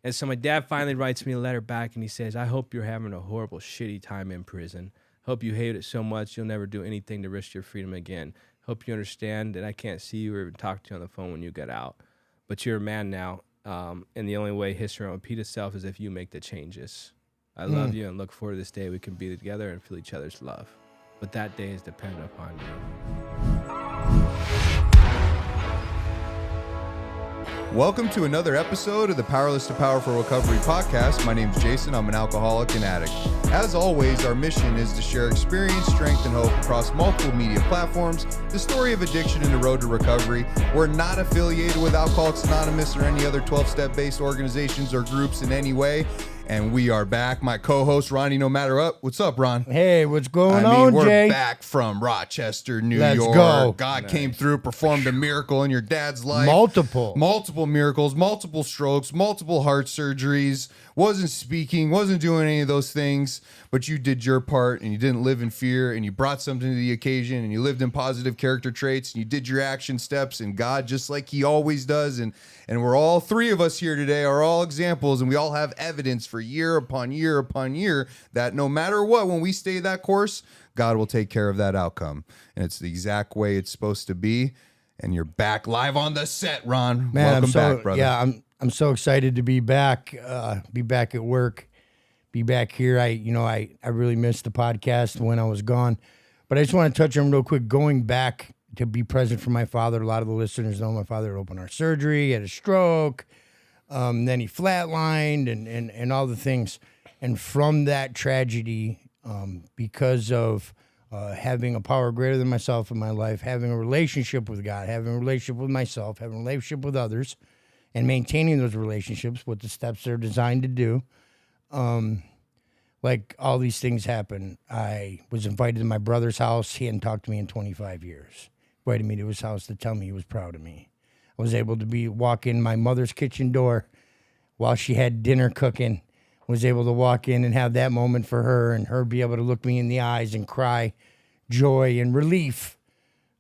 And so my dad finally writes me a letter back and he says, I hope you're having a horrible, shitty time in prison. Hope you hate it so much you'll never do anything to risk your freedom again. Hope you understand that I can't see you or even talk to you on the phone when you get out. But you're a man now, and the only way history will repeat itself is if you make the changes. I love you and look forward to this day we can be together and feel each other's love. But that day is dependent upon you. Welcome to another episode of the Powerless to Powerful Recovery podcast. My name's Jason. I'm an alcoholic and addict. As always, our mission is to share experience, strength, and hope across multiple media platforms, the story of addiction and the road to recovery. We're not affiliated with Alcoholics Anonymous or any other 12-step-based organizations or groups in any way. And we are back. My co-host, Ronnie, no matter what. What's up, Ron? Hey, what's going on, we're Jay? back from Rochester, New Let's York. go. God came through, performed a miracle in your dad's life. Multiple miracles, multiple strokes, multiple heart surgeries. Wasn't speaking, wasn't doing any of those things, but you did your part and you didn't live in fear and you brought something to the occasion and you lived in positive character traits and you did your action steps and God, just like he always does. And we're all three of us here today are all examples, and we all have evidence for year upon year upon year that no matter what, when we stay that course, God will take care of that outcome. And it's the exact way it's supposed to be. And you're back live on the set, Ron. Man, Welcome back, brother. Yeah, I'm so excited to be back at work, be back here. I really missed the podcast when I was gone, but I just want to touch on real quick, going back to be present for my father. A lot of the listeners know my father had open heart surgery, had a stroke, then he flatlined and all the things. And from that tragedy, because of having a power greater than myself in my life, having a relationship with God, having a relationship with myself, having a relationship with others, and maintaining those relationships, what the steps are designed to do. Like all these things happen. I was invited to my brother's house. He hadn't talked to me in 25 years. Invited me to his house to tell me he was proud of me. I was able to walk in my mother's kitchen door while she had dinner cooking. Was able to walk in and have that moment for her, and her be able to look me in the eyes and cry joy and relief.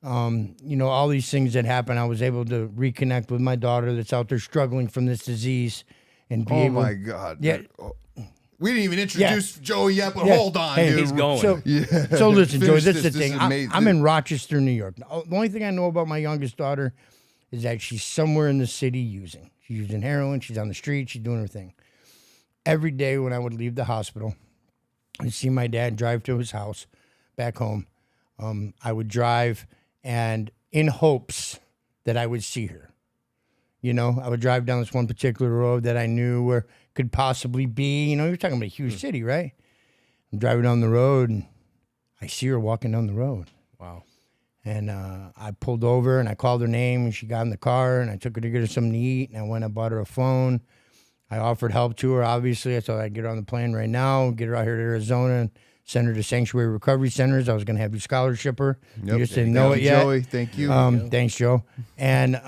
All these things that happen, I was able to reconnect with my daughter that's out there struggling from this disease and be able. Oh my God. Yeah. We didn't even introduce Joey yet, but hold on, Hey, dude. He's going. So listen, Joey, this is the This thing. is I'm in Rochester, New York. The only thing I know about my youngest daughter is that she's somewhere in the city using. She's using heroin. She's on the street. She's doing her thing. Every day when I would leave the hospital and see my dad drive to his house back home, I would drive and in hopes that I would see her. I would drive down this one particular road that I knew where could possibly be, you're talking about a huge city, right? I'm driving down the road and I see her walking down the road. Wow. And I pulled over and I called her name and she got in the car and I took her to get her something to eat and I went and bought her a phone. I offered help to her, obviously. I thought I'd get her on the plane right now, get her out here to Arizona and send her to Sanctuary Recovery Centers. I was going to have you scholarship her. Yep. You just didn't know it yet. Joey, thank you. Thanks, Joe. And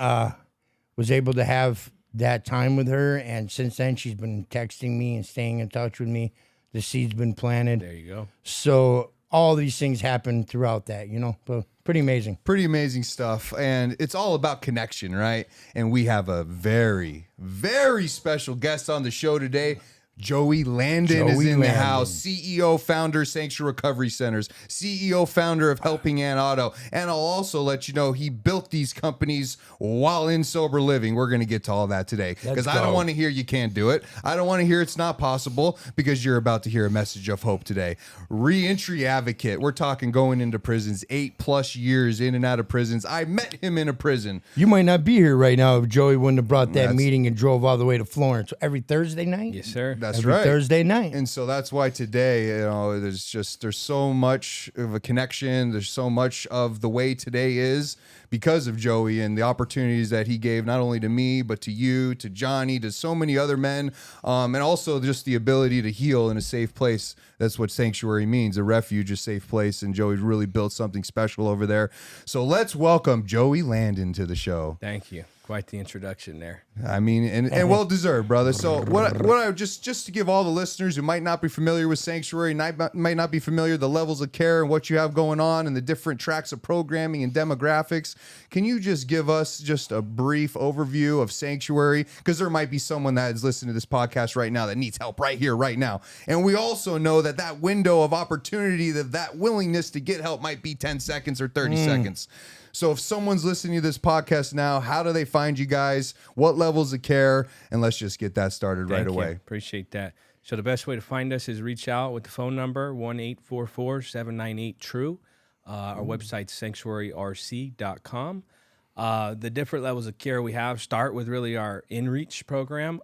was able to have that time with her. And since then, she's been texting me and staying in touch with me. The seed's been planted. There you go. So all these things happen throughout that, but pretty amazing. Pretty amazing stuff. And it's all about connection, right? And we have a very, very special guest on the show today. Joey Landin is in the house. CEO, founder, Sanctuary Recovery Centers. CEO, founder of Helping Hand Auto. And I'll also let you know he built these companies while in sober living. We're going to get to all that today because I don't want to hear you can't do it. I don't want to hear it's not possible because you're about to hear a message of hope today. Reentry advocate. We're talking going into prisons, 8+ years in and out of prisons. I met him in a prison. You might not be here right now if Joey wouldn't have brought that meeting and drove all the way to Florence every Thursday night. Yes, sir. That's every right. Thursday night. And so that's why today, there's so much of a connection. There's so much of the way today is because of Joey and the opportunities that he gave not only to me, but to you, to Johnny, to so many other men. And also just the ability to heal in a safe place. That's what sanctuary means, a refuge, a safe place. And Joey's really built something special over there. So let's welcome Joey Landin to the show. Thank you. Quite the introduction there. I mean, and well deserved, brother. So what I just to give all the listeners who might not be familiar with Sanctuary, might not be familiar with the levels of care and what you have going on and the different tracks of programming and demographics, can you just give us just a brief overview of Sanctuary? Because there might be someone that is listening to this podcast right now that needs help right here, right now. And we also know that window of opportunity, that willingness to get help might be 10 seconds or 30 seconds. So if someone's listening to this podcast now, how do they find you guys? What levels of care? And let's just get that started right away. Appreciate that. So the best way to find us is reach out with the phone number, 1-844-798-TRUE. Our website's sanctuaryrc.com. The different levels of care we have start with really our InReach program,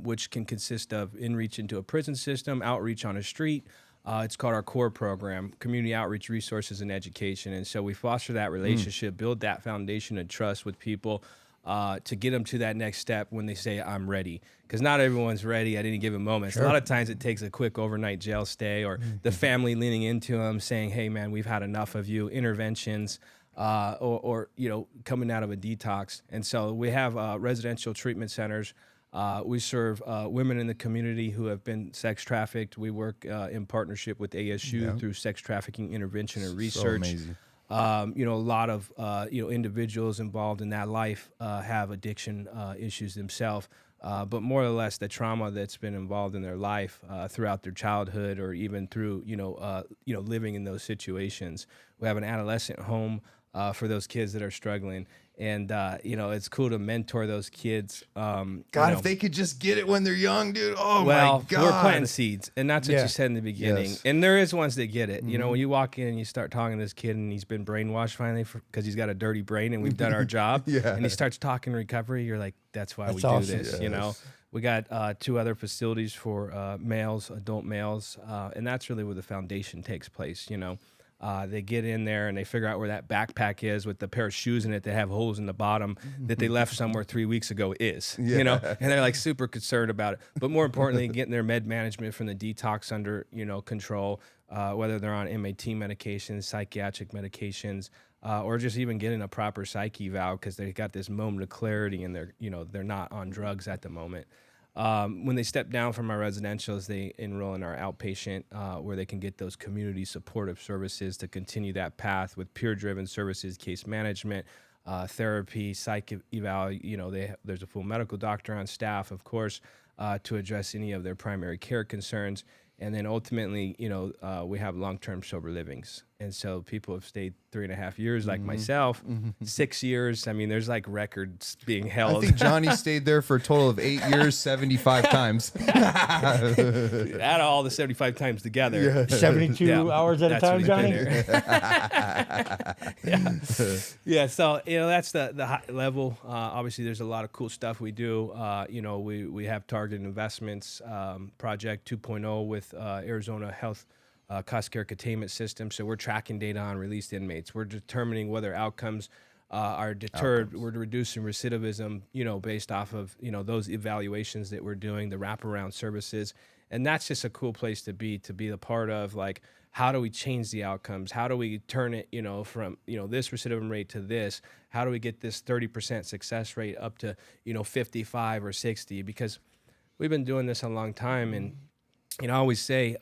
which can consist of InReach into a prison system, outreach on a street. It's called our core program, Community Outreach Resources and Education. And so we foster that relationship, build that foundation of trust with people to get them to that next step when they say, I'm ready. Because not everyone's ready at any given moment. Sure. A lot of times it takes a quick overnight jail stay or the family leaning into them saying, hey, man, we've had enough of you, interventions, or coming out of a detox. And so we have residential treatment centers. We serve women in the community who have been sex trafficked. We work in partnership with ASU through sex trafficking intervention and research. So amazing. A lot of individuals involved in that life have addiction issues themselves, but more or less the trauma that's been involved in their life throughout their childhood or even through living in those situations. We have an adolescent home for those kids that are struggling. And, it's cool to mentor those kids. If they could just get it when they're young, dude. Oh, my God. We're planting seeds. And that's what you said in the beginning. Yes. And there is ones that get it. When you walk in and you start talking to this kid and he's been brainwashed finally because he's got a dirty brain and we've done our job. And he starts talking recovery. You're like, that's why we do this, We got 2 other facilities for males, adult males. And that's really where the foundation takes place, They get in there and they figure out where that backpack is with the pair of shoes in it that have holes in the bottom that they left somewhere 3 weeks ago and they're like super concerned about it. But more importantly, getting their med management from the detox under, control, whether they're on MAT medications, psychiatric medications, or just even getting a proper psych eval because they got this moment of clarity and they're not on drugs at the moment. When they step down from our residentials, they enroll in our outpatient where they can get those community supportive services to continue that path with peer-driven services, case management, therapy, psych eval. There's a full medical doctor on staff, of course, to address any of their primary care concerns. And then ultimately, we have long-term sober livings. And so people have stayed 3.5 years like myself, 6 years. I mean, there's like records being held. I think Johnny stayed there for a total of 8 years, 75 times. Add all the 75 times together. 72 hours at a time, Johnny? So, that's the high level. Obviously, there's a lot of cool stuff we do. We have targeted investments, Project 2.0 with Arizona Health Cost Care Containment System. So we're tracking data on released inmates. We're determining whether outcomes are deterred. We're reducing recidivism, based off of, those evaluations that we're doing, the wraparound services. And that's just a cool place to be a part of, like, how do we change the outcomes? How do we turn it, from, this recidivism rate to this? How do we get this 30% success rate up to, 55 or 60? Because we've been doing this a long time, and I always say,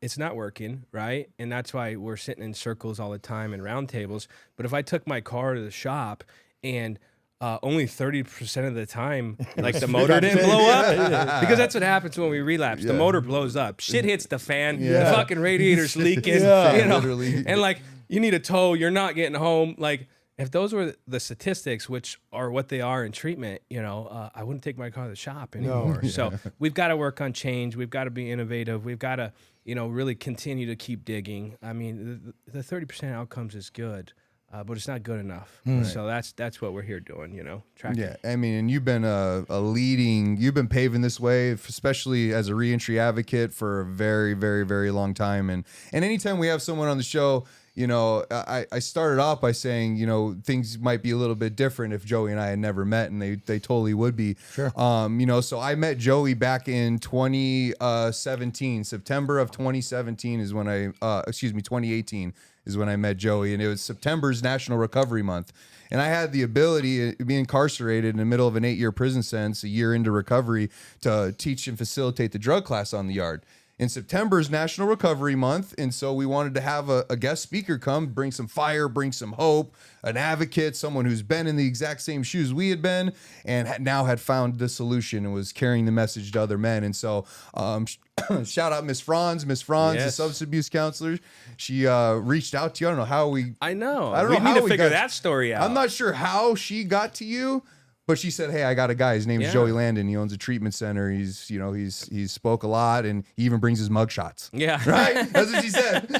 it's not working, right? And that's why we're sitting in circles all the time and round tables. But if I took my car to the shop and only 30% of the time, like, the motor didn't blow up, because that's what happens when we relapse. The motor blows up. Shit hits the fan. The fucking radiator's leaking. Literally. And, like, you need a tow. You're not getting home. Like, if those were the statistics, which are what they are in treatment, I wouldn't take my car to the shop anymore. No. So we've got to work on change. We've got to be innovative. We've got to, really continue to keep digging. I mean, the 30% outcomes is good, but it's not good enough. Right. So that's what we're here doing, tracking. Yeah, I mean, and you've been you've been paving this way, especially as a reentry advocate, for a very, very, very long time. And anytime we have someone on the show, you know, I started off by saying, you know, things might be a little bit different if Joey and I had never met, and they totally would be. Sure. You know, so I met Joey back in 2017. September of 2017 is when 2018 is when I met Joey, and it was September's National Recovery Month. And I had the ability to be incarcerated in the middle of an 8-year prison sentence, a year into recovery, to teach and facilitate the drug class on the yard. In September's National Recovery Month, and so we wanted to have a guest speaker come, bring some fire, bring some hope, an advocate, someone who's been in the exact same shoes we had been, and now had found the solution and was carrying the message to other men. And so, shout out Miss Franz, Yes. the substance abuse counselor. She reached out to you. I don't know how we. I know. I don't we know need how to we figure got- that story out. I'm not sure how she got to you. But she said, "Hey, I got a guy. His name's Yeah. Joey Landin. He owns a treatment center. He's spoke a lot, and he even brings his mugshots." Yeah. Right? That's what she said.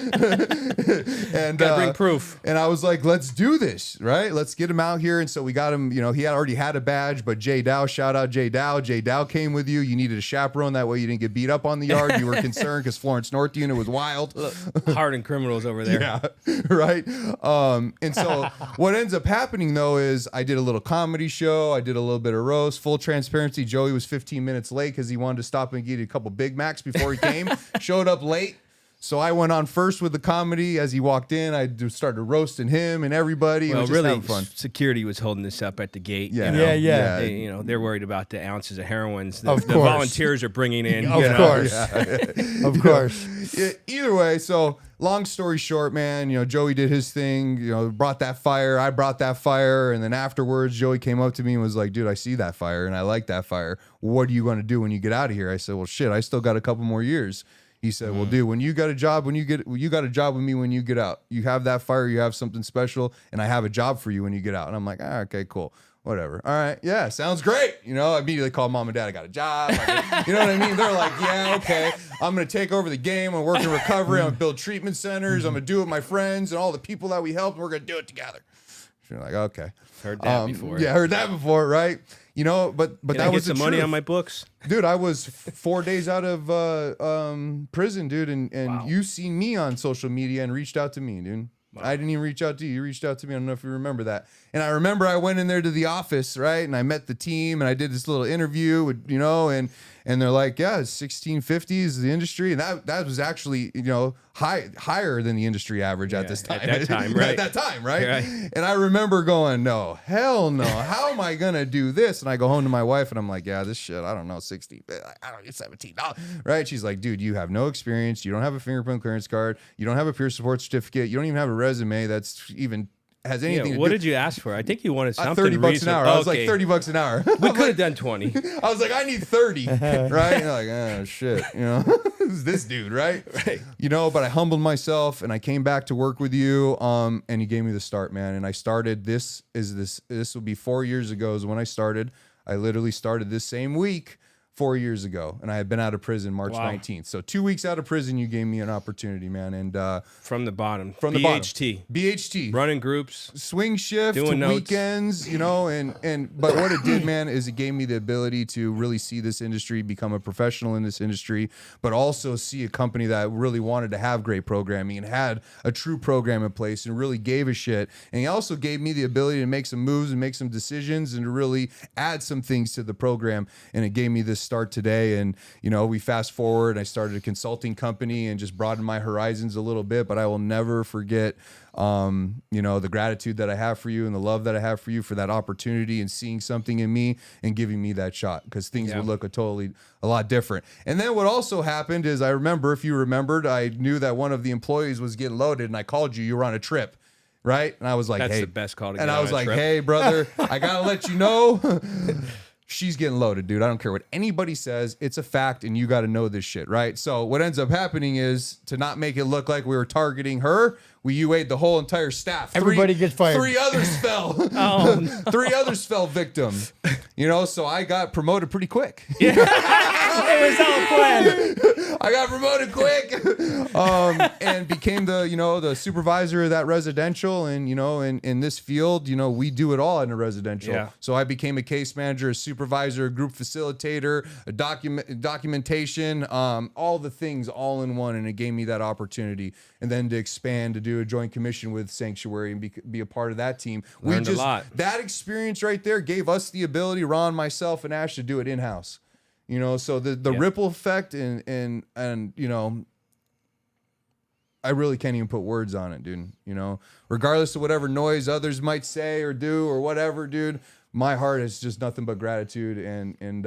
And Gotta bring proof. And I was like, "Let's do this, right? Let's get him out here." And so we got him. You know, he had already had a badge, but Jay Dow, shout out Jay Dow. Jay Dow came with you. You needed a chaperone, that way you didn't get beat up on the yard. You were concerned because Florence North Unit was wild. Look, hardened criminals over there. Yeah, right. And so what ends up happening though is I did a little comedy show. I did a little bit of roast. Full transparency, Joey was 15 minutes late because he wanted to stop and get a couple Big Macs before he came. Showed up late. So I went on first with the comedy. As he walked in, I just started roasting him and everybody. It Well, was just really, having fun. security was holding this up at the gate. Yeah. you know? Yeah. They, they're worried about the ounces of heroin the Of the course. volunteers are bringing in. Of you know? course. Of course. Either way, so long story short, man, you know, Joey did his thing, you know, brought that fire. I brought that fire. And then afterwards, Joey came up to me and was like, "Dude, I see that fire and I like that fire. What are you going to do when you get out of here?" I said, "Well, shit, I still got a couple more years." He said, "Well, dude, when you got a job, you got a job with me when you get out. You have that fire, you have something special, and I have a job for you when you get out." And I'm like, "Okay, cool. Whatever. All right. Yeah, sounds great." You know, I immediately called mom and dad. I got a job. You know what I mean? They're like, "Yeah, okay. I'm going to take over the game. I'm going to work in recovery. I'm going to build treatment centers. I'm going to do it with my friends and all the people that we helped. We're going to do it together." You're like, "Okay." Heard that before. Yeah, heard that before, right? You know, but Can that I was get some the money truth. on my books? Dude, I was 4 days out of prison, dude, and Wow. you seen me on social media and reached out to me, dude. I didn't even reach out to you. You reached out to me. I don't know if you remember that. And I remember I went in there to the office, right? And I met the team and I did this little interview with, you know, and they're like, "Yeah, 1650 is the industry." And that was actually, you know, higher than the industry average at Yeah, this time. at that time, right. At that time, right? Right. And I remember going, "No, hell no. How am I going to do this?" And I go home to my wife and I'm like, "Yeah, this shit, I don't know, 60, I don't get $17." Right? She's like, "Dude, you have no experience. You don't have a fingerprint clearance card. You don't have a peer support certificate. You don't even have a resume that's even has anything Yeah, to what do." did you ask for? I think you wanted something 30 bucks an reasonable. hour. I was like, Okay. 30 bucks an hour. We could have done 20. I was like, "I need 30." Right? And they're like, "Oh shit," you know, who's this dude, right? Right. You know, but I humbled myself and I came back to work with you. And you gave me the start, man. And I started, this will be 4 years ago is when I started. I literally started this same week 4 years ago, and I had been out of prison March Wow. 19th. So 2 weeks out of prison, you gave me an opportunity, man. And From the bottom. from the BHT. bottom, BHT, Running groups. swing shift, Doing notes. weekends, you know, but what it did, man, is it gave me the ability to really see this industry, become a professional in this industry, but also see a company that really wanted to have great programming and had a true program in place and really gave a shit. And he also gave me the ability to make some moves and make some decisions and to really add some things to the program. And it gave me this start today. And, you know, we fast forward, I started a consulting company and just broadened my horizons a little bit, but I will never forget, you know, the gratitude that I have for you and the love that I have for you for that opportunity and seeing something in me and giving me that shot, because things would look a lot different. And then what also happened is, I remember, if you remembered, I knew that one of the employees was getting loaded and I called you were on a trip. Right. And I was like, That's "Hey," the best call to and get I on was a like, trip. "Hey, brother, I got to let you know." She's getting loaded, dude. I don't care what anybody says. It's a fact, and you got to know this shit, right? So what ends up happening is, to not make it look like we were targeting her, we UA'd the whole entire staff. Everybody gets fired. 3 others fell. Oh, no. 3 others fell victim. You know, so I got promoted pretty quick. It was all planned. I got promoted quick, and became the supervisor of that residential. And in this field, we do it all in a residential. Yeah. So I became a case manager, a supervisor, a group facilitator, a documentation, all the things all in one. And it gave me that opportunity, and then to expand to do a joint commission with Sanctuary and be a part of that team. Learned a lot. That experience right there gave us the ability, Ron, myself, and Ash, to do it in house. So the ripple effect and I really can't even put words on it, dude. Regardless of whatever noise others might say or do or whatever, dude, my heart is just nothing but gratitude and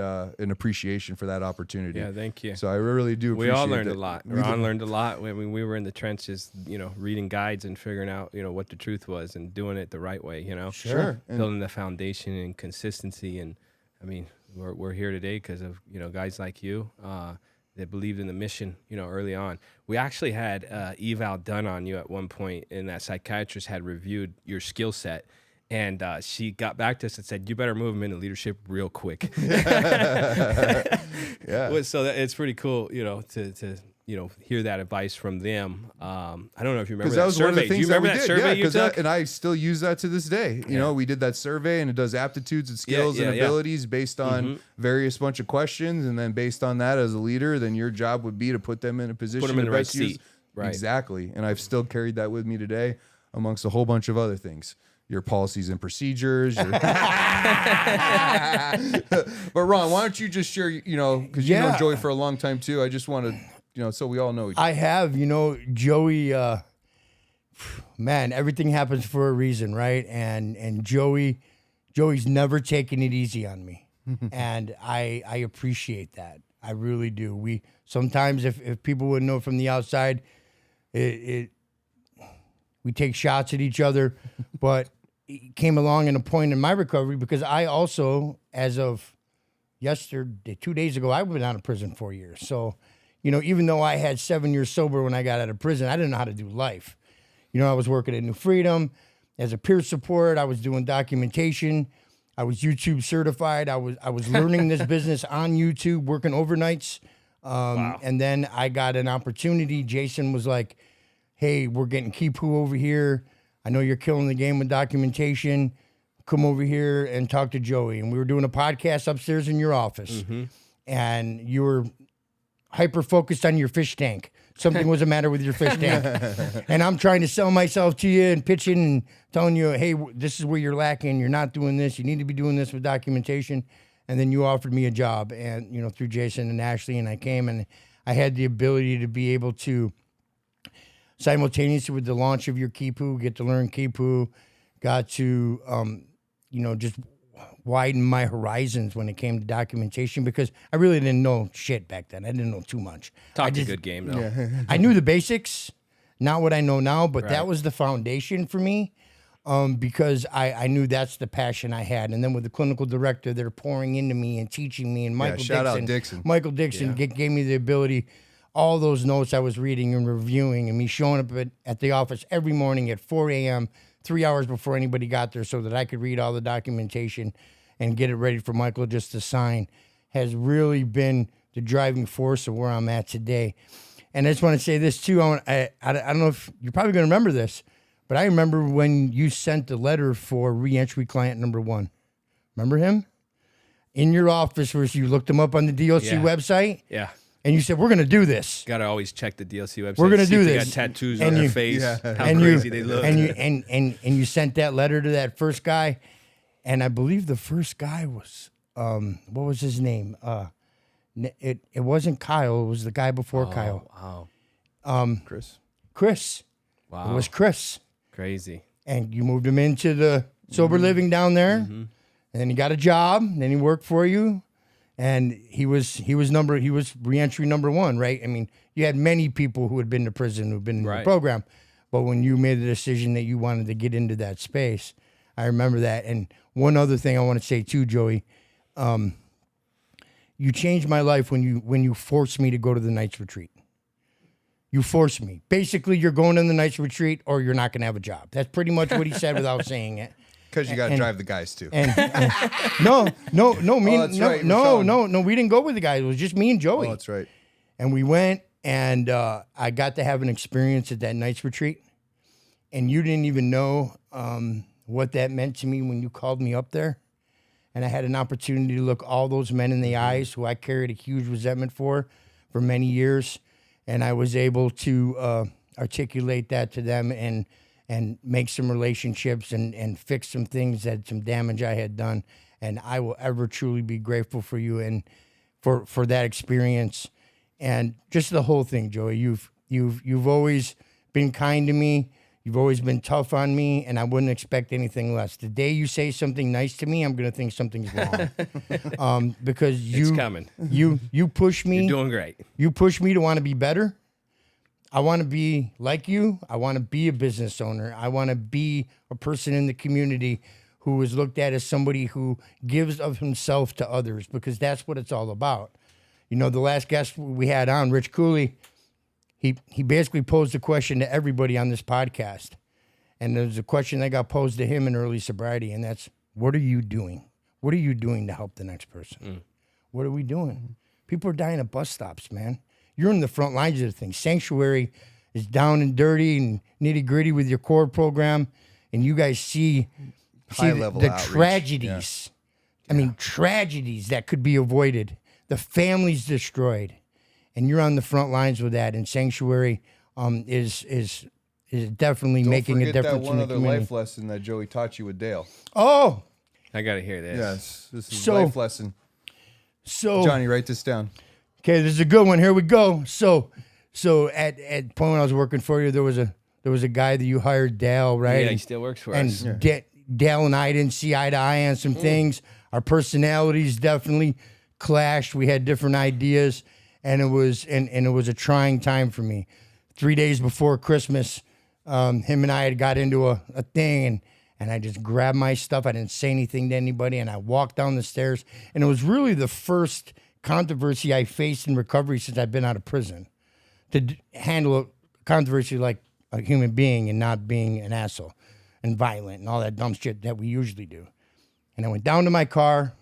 appreciation for that opportunity. Yeah, thank you. So I really do appreciate it. We all learned a lot. Ron learned a lot when we were in the trenches, reading guides and figuring out, what the truth was and doing it the right way, Sure. Building the foundation and consistency. And I mean, we're here today because of, guys like you that believed in the mission, early on. We actually had eval done on you at one point, and that psychiatrist had reviewed your skill set. And she got back to us and said, "You better move him into leadership real quick." Yeah. So it's pretty cool, to hear that advice from them. I don't know if you remember that was survey. one of the things Do you remember that we did. survey Yeah, you took? and I still use that to this day. We did that survey, and it does aptitudes and skills and abilities based on various bunch of questions, and then based on that, as a leader, then your job would be to put them in a position Put them in to the right best use. seat. Right. Exactly, and I've still carried that with me today, amongst a whole bunch of other things. Your policies and procedures. But Ron, why don't you just share, because you know Joey for a long time too. I just want to, so we all know each other. I have, Joey, man, everything happens for a reason, right? And Joey's never taken it easy on me. And I appreciate that. I really do. We sometimes, if people wouldn't know from the outside, we take shots at each other, but it came along in a point in my recovery because I also, as of yesterday, 2 days ago, I've been out of prison 4 years. So, even though I had 7 years sober when I got out of prison, I didn't know how to do life. I was working at New Freedom as a peer support. I was doing documentation. I was YouTube certified. I was learning this business on YouTube, working overnights. Wow. And then I got an opportunity. Jason was like, "Hey, we're getting Kipu over here. I know you're killing the game with documentation. Come over here and talk to Joey." And we were doing a podcast upstairs in your office. Mm-hmm. And you were hyper-focused on your fish tank. Something was the matter with your fish tank. And I'm trying to sell myself to you and pitching and telling you, "Hey, this is where you're lacking. You're not doing this. You need to be doing this with documentation." And then you offered me a job, and through Jason and Ashley, and I came, and I had the ability to be able to, simultaneously with the launch of your Kipu, get to learn Kipu, got to, just widen my horizons when it came to documentation, because I really didn't know shit back then. I didn't know too much. Talked a good game, though. Yeah. I knew the basics, not what I know now, but Right. that was the foundation for me, because I knew that's the passion I had. And then with the clinical director, they're pouring into me and teaching me, and Michael shout out Dixon. Michael Dixon gave me the ability, all those notes I was reading and reviewing, and me showing up at the office every morning at 4 a.m., 3 hours before anybody got there, so that I could read all the documentation and get it ready for Michael just to sign, has really been the driving force of where I'm at today. And I just want to say this too. I don't know if you're probably going to remember this, but I remember when you sent the letter for reentry client number 1. Remember him? In your office, where you looked him up on the DLC website? Yeah. And you said, "We're going to do this. Got to always check the DLC website. We're gonna see do if they this." got tattoos And on their you- face. Yeah. How And crazy they look. And you sent that letter to that first guy, and I believe the first guy was what was his name? It wasn't Kyle. It was the guy before Kyle. Wow. Chris. Wow. It was Chris. Crazy. And you moved him into the sober living down there, and then he got a job. And then he worked for you, and he was reentry number 1, right? I mean, you had many people who had been to prison who've been in the Right. program, but when you made the decision that you wanted to get into that space, I remember that. And one other thing I want to say too, Joey, you changed my life when you forced me to go to the night's retreat. You forced me. Basically, you're going on the night's retreat or you're not going to have a job. That's pretty much what he said without saying it. Because you got to drive the guys too. And no, that's right, no, Michelle. we didn't go with the guys. It was just me and Joey. Oh, that's right. And we went And I got to have an experience at that night's retreat. And you didn't even know what that meant to me when you called me up there. And I had an opportunity to look all those men in the eyes who I carried a huge resentment for many years. And I was able to articulate that to them and make some relationships and fix some things some damage I had done. And I will ever truly be grateful for you and for that experience. And just the whole thing, Joey, you've always been kind to me. You've always been tough on me, and I wouldn't expect anything less. The day you say something nice to me, I'm going to think something's wrong. Because It's coming. You push me. You're doing great. You push me to want to be better. I want to be like you. I want to be a business owner. I want to be a person in the community who is looked at as somebody who gives of himself to others, because that's what it's all about. You know, the last guest we had on, Rich Cooley, he basically posed a question to everybody on this podcast. And there's a question that got posed to him in early sobriety, and that's, what are you doing? What are you doing to help the next person? What are we doing? People are dying at bus stops, man. You're in the front lines of the thing. Sanctuary is down and dirty and nitty gritty with your core program, and you guys see High-level the outreach. tragedies. I mean, tragedies that could be avoided. The family's destroyed. And you're on the front lines with that. And Sanctuary is definitely Don't making a forget difference that one in the other community. life lesson that Joey taught you with Dale. Oh, I got to hear this. Yes, this is So- a life lesson. so Johnny, write this down. okay, this is a good one. Here we go. So at the point when I was working for you, there was a guy that you hired, Dale, right? Yeah, he still works for And us. Dale and I didn't see eye to eye on some things. Our personalities definitely clashed. We had different ideas, and it was a trying time for me. 3 days before Christmas, him and I had got into a thing, and I just grabbed my stuff. I didn't say anything to anybody, and I walked down the stairs. And it was really the first controversy I faced in recovery since I've been out of prison, to handle a controversy like a human being and not being an asshole and violent and all that dumb shit that we usually do. And I went down to my car,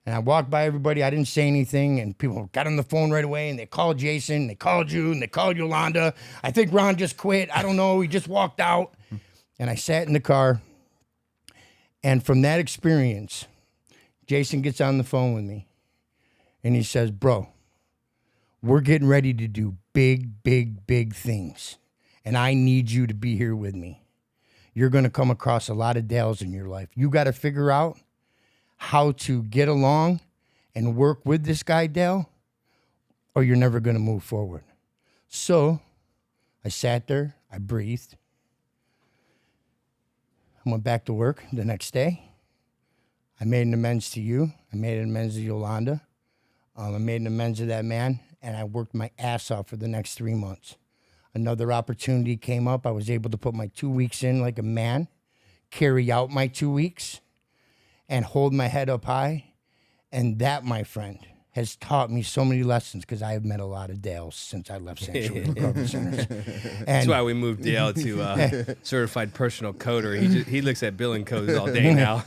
and I walked by everybody. I didn't say anything, and people got on the phone right away, and they called Jason, they called you, and they called Yolanda. I think Ron just quit. I don't know. He just walked out. And I sat in the car, and from that experience, Jason gets on the phone with me, and he says, bro, we're getting ready to do big, big, big things, and I need you to be here with me. You're going to come across a lot of Dales in your life. You got to figure out how to get along and work with this guy, Dale, or you're never going to move forward. So I sat there, I breathed. I went back to work the next day. I made an amends to you. I made an amends to Yolanda. I made an amends to that man, and I worked my ass off for the next 3 months. Another opportunity came up. I was able to put my 2 weeks in like a man, carry out my 2 weeks, and hold my head up high. And that, my friend, has taught me so many lessons, because I have met a lot of Dales since I left Sanctuary Recovery Centers. That's why we moved Dale to certified personal coder. He looks at billing codes all day now.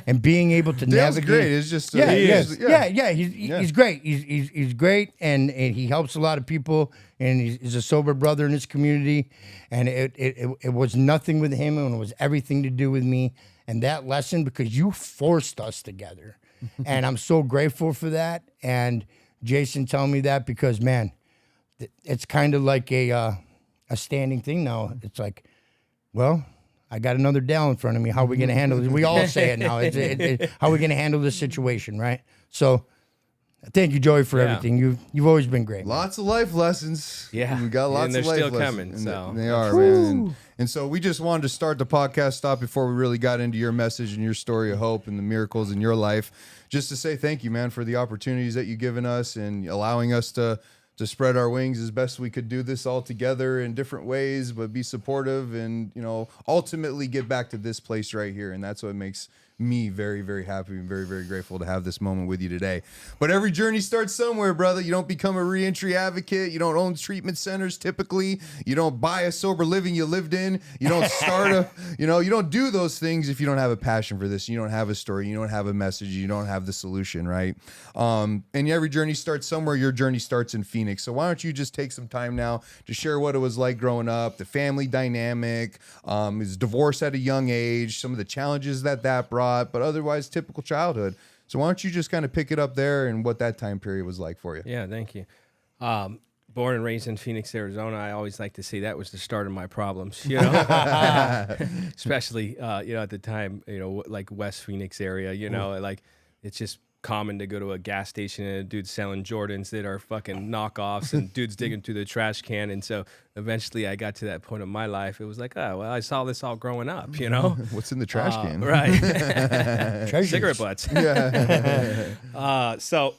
And being able to Dale's navigate. great. It's just He's great. He's great, and he helps a lot of people, and he's a sober brother in his community. And it was nothing with him, and it was everything to do with me. And that lesson, because you forced us together, and I'm so grateful for that. And Jason telling me that, because man, it's kind of like a standing thing now. It's like, well, I got another Dell in front of me. How are we going to handle this? We all say it now. How are we going to handle this situation, right? So thank you, Joey, for everything. You've always been great. Lots of life lessons. Yeah. We got lots And they're of life still lessons. coming, And so. they are, man. And so we just wanted to start the podcast stop before we really got into your message and your story of hope and the miracles in your life. Just to say thank you, man, for the opportunities that you've given us and allowing us to spread our wings as best we could do this all together in different ways, but be supportive and, ultimately get back to this place right here. And that's what makes me very, very happy and very, very grateful to have this moment with you today. But every journey starts somewhere, brother. You don't become a reentry advocate. You don't own treatment centers typically. You don't buy a sober living you lived in. You don't start you don't do those things if you don't have a passion for this. You don't have a story. You don't have a message. You don't have the solution, right? And every journey starts somewhere. Your journey starts in Phoenix. So why don't you just take some time now to share what it was like growing up, the family dynamic, his divorce at a young age, some of the challenges that brought, but otherwise typical childhood. So why don't you just kind of pick it up there and what that time period was like for you? Yeah, thank you. Born and raised in Phoenix, Arizona, I always like to say that was the start of my problems, especially, at the time, like West Phoenix area, like it's just common to go to a gas station and a dude's selling Jordans that are fucking knockoffs and dudes digging through the trash can. And so eventually I got to that point of my life. It was like, oh, well, I saw this all growing up, What's in the trash can? Right. Cigarette butts. Yeah. So,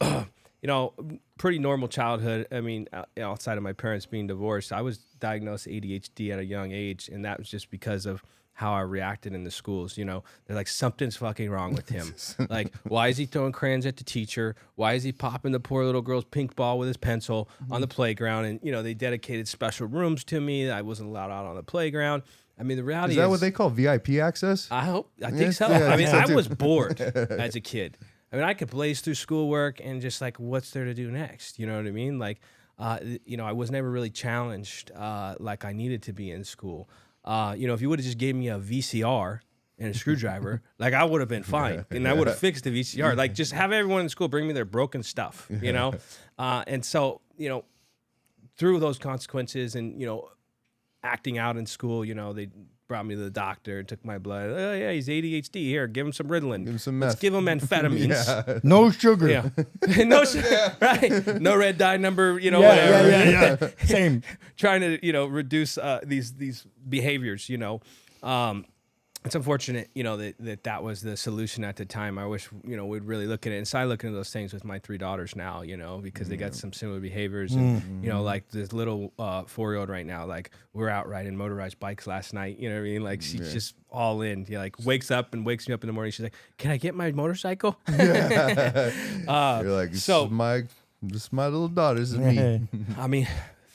pretty normal childhood. I mean, outside of my parents being divorced, I was diagnosed ADHD at a young age. And that was just because of how I reacted in the schools. They're like, something's fucking wrong with him. Like, why is he throwing crayons at the teacher? Why is he popping the poor little girl's pink ball with his pencil on the playground? And, they dedicated special rooms to me. I wasn't allowed out on the playground. I mean, the reality is... Is that what they call VIP access? I think so. Yeah, I mean, I was bored as a kid. I mean, I could blaze through schoolwork and just like, what's there to do next? You know what I mean? Like, I was never really challenged like I needed to be in school. If you would have just gave me a VCR and a screwdriver, like I would have been fine, and I would have fixed the VCR. Like, just have everyone in school bring me their broken stuff, And so, through those consequences and acting out in school, they brought me to the doctor, took my blood. Oh yeah, he's ADHD. Here, give him some Ritalin. Give him some meth. Let's give him amphetamines. Yeah. No sugar. Yeah, no sugar. Right. No red dye number. Whatever. Yeah. Same. Trying to reduce these behaviors. It's unfortunate that was the solution at the time. I wish we'd really look at it. And so I look into those things with my 3 daughters now. Because they got some similar behaviors. And like this little 4-year-old right now. Like, we're out riding motorized bikes last night. You know what I mean? Like, she's just all in. Like, wakes up and wakes me up in the morning. She's like, "Can I get my motorcycle?" You're like, this is my little daughter. This is me. I mean,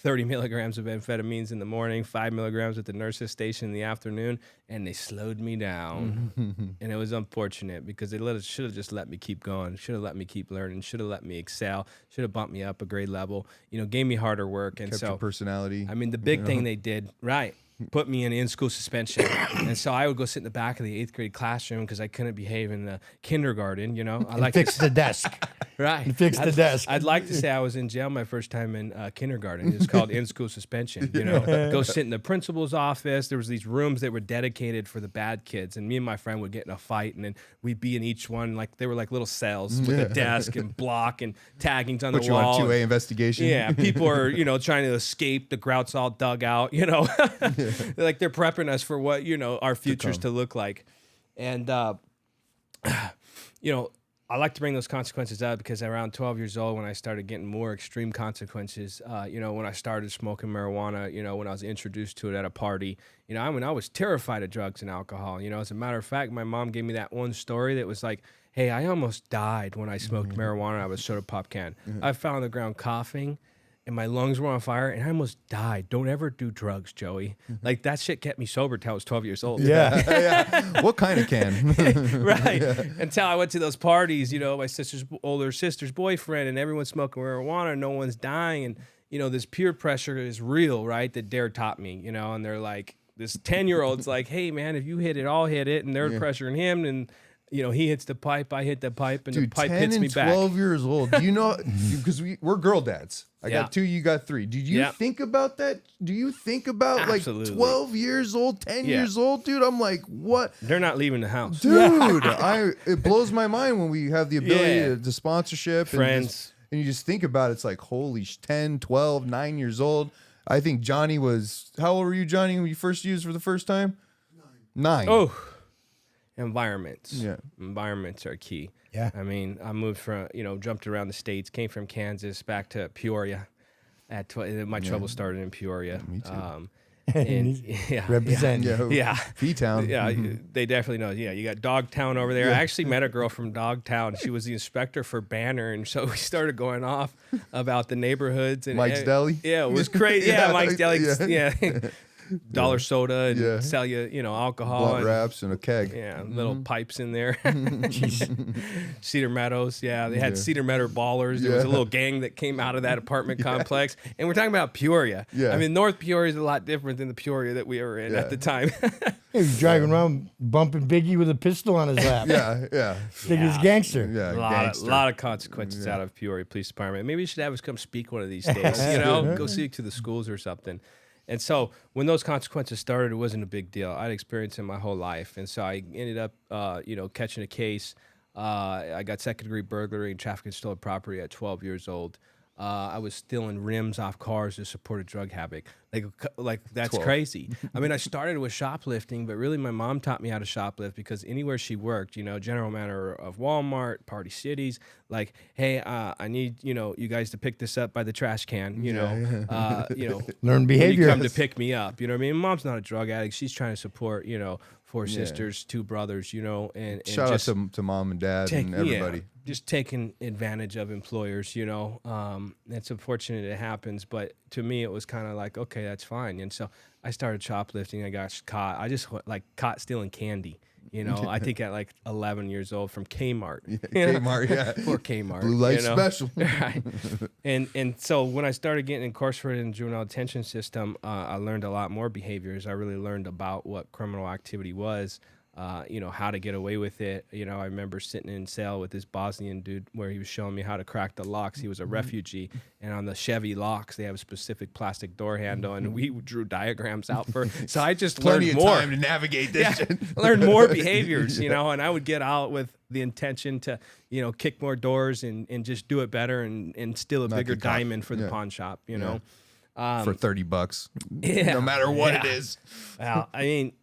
30 milligrams of amphetamines in the morning, 5 milligrams at the nurse's station in the afternoon, and they slowed me down. And it was unfortunate because they should have just let me keep going, should have let me keep learning, should have let me excel, should have bumped me up a grade level, gave me harder work. And Kept your personality. I mean, the big thing they did, right, put me in school suspension. And so I would go sit in the back of the 8th grade classroom because I couldn't behave in the kindergarten, I like fix the desk. Right. Fix the desk. I'd like to say I was in jail my first time in kindergarten. It's called in-school suspension, Go sit in the principal's office. There was these rooms that were dedicated for the bad kids. And me and my friend would get in a fight, and then we'd be in each one. Like, they were like little cells with a desk and block and taggings on the wall. Put you on 2A investigation. Yeah. People are, trying to escape. The grout's all dug out, Like, they're prepping us for what, our futures to look like. And, I like to bring those consequences up because around 12 years old, when I started getting more extreme consequences, when I started smoking marijuana, when I was introduced to it at a party, I was terrified of drugs and alcohol. As a matter of fact, my mom gave me that one story that was like, hey, I almost died when I smoked marijuana out of a soda pop can. I fell on the ground coughing, and my lungs were on fire, and I almost died. Don't ever do drugs, Joey. Like, that shit kept me sober till I was 12 years old. Yeah. What kind of can? Right. Until I went to those parties, my older sister's boyfriend, and everyone's smoking marijuana, and no one's dying. And, this peer pressure is real, right? That Dare taught me, and they're like, this 10-year-old's like, hey, man, if you hit it, I'll hit it. And they're pressuring him, and he hits the pipe, I hit the pipe, and Dude, the pipe 10 hits me and back. 12 years old. Do you know, because we're girl dads. I got 2, you got 3. Did you think about that? Do you think about Absolutely. like 12 years old, 10 years old, dude? I'm like, what? They're not leaving the house. Dude, it blows my mind when we have the ability to sponsorship. Friends. And you just think about it, it's like, holy 10, 12, 9 years old. I think Johnny was, how old were you, Johnny, when you first used for the first time? 9. Oh. Environments. Yeah. Environments are key. Yeah. I mean, I moved from, jumped around the states, came from Kansas back to Peoria. My trouble started in Peoria. Me too. And Represent. Yeah. P-Town. Yeah, they definitely know. Yeah, you got Dogtown over there. I actually met a girl from Dogtown. She was the inspector for Banner, and so we started going off about the neighborhoods. And Mike's Deli? Yeah, it was crazy. Yeah, Mike's Deli. Yeah. Yeah. Dollar soda and sell you, alcohol. Blunt and, wraps and a keg. yeah, little pipes in there. Cedar Meadows. Yeah, they had Cedar Meadow ballers. There was a little gang that came out of that apartment complex. And we're talking about Peoria. Yeah. I mean, North Peoria is a lot different than the Peoria that we were in at the time. He was driving around bumping Biggie with a pistol on his lap. Yeah. Think he's gangster. Yeah. A lot of consequences out of Peoria Police Department. Maybe you should have us come speak one of these days. Go speak to the schools or something. And so when those consequences started, it wasn't a big deal. I'd experienced it my whole life. And so I ended up, catching a case. I got second-degree burglary and trafficking stolen property at 12 years old. I was stealing rims off cars to support a drug habit. Like that's 12. crazy. I mean, I started with shoplifting, but really my mom taught me how to shoplift because anywhere she worked, general manager of Walmart, Party Cities, like, hey, I need, you guys to pick this up by the trash can, Learn when behavior. you come to pick me up, you know what I mean? Mom's not a drug addict. She's trying to support, four sisters, two brothers, and Shout just out to mom and dad and everybody. just taking advantage of employers, It's unfortunate it happens, but to me it was kind of like, okay, that's fine. And so I started shoplifting. I got caught. I just caught stealing candy. I think at like 11 years old from Kmart. Kmart, yeah. Poor Kmart. Blue light special. Right. And so when I started getting incarcerated in the juvenile detention system, I learned a lot more behaviors. I really learned about what criminal activity was, how to get away with it. I remember sitting in cell with this Bosnian dude where he was showing me how to crack the locks. He was a refugee, and on the Chevy locks, they have a specific plastic door handle, and we drew diagrams out for. So I just Plenty learned of more. time to navigate this shit. Learned more behaviors, and I would get out with the intention to, kick more doors and just do it better and steal a bigger diamond for the pawn shop, for $30. Yeah, no matter what it is. Well, I mean,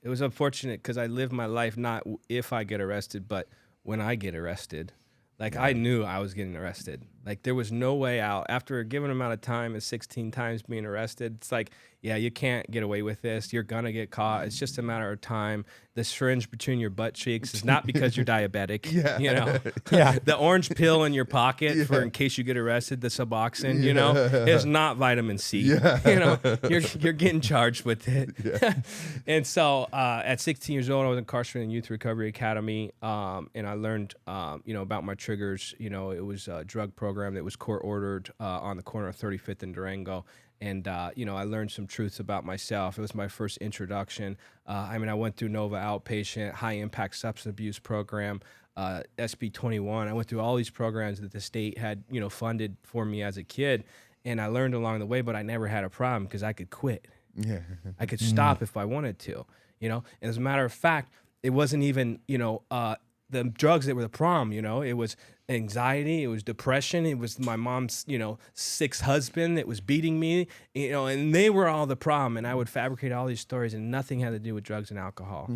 it was unfortunate because I lived my life not if I get arrested, but when I get arrested. Like, I knew I was getting arrested. Like, there was no way out. After a given amount of time and 16 times being arrested, it's like, yeah, you can't get away with this. You're going to get caught. It's just a matter of time. The syringe between your butt cheeks is not because you're diabetic. Yeah. The orange pill in your pocket for in case you get arrested, the Suboxone, is not vitamin C. You're getting charged with it. And so at 16 years old, I was incarcerated in Youth Recovery Academy, and I learned, about my triggers. It was a drug program that was court-ordered on the corner of 35th and Durango. And, I learned some truths about myself. It was my first introduction. I went through NOVA Outpatient, High-Impact Substance Abuse Program, SB 21. I went through all these programs that the state had, funded for me as a kid. And I learned along the way, but I never had a problem because I could quit. Yeah. I could stop if I wanted to, And as a matter of fact, it wasn't even, the drugs that were the problem, it was anxiety, it was depression, it was my mom's, sixth husband that was beating me, and they were all the problem. And I would fabricate all these stories, and nothing had to do with drugs and alcohol.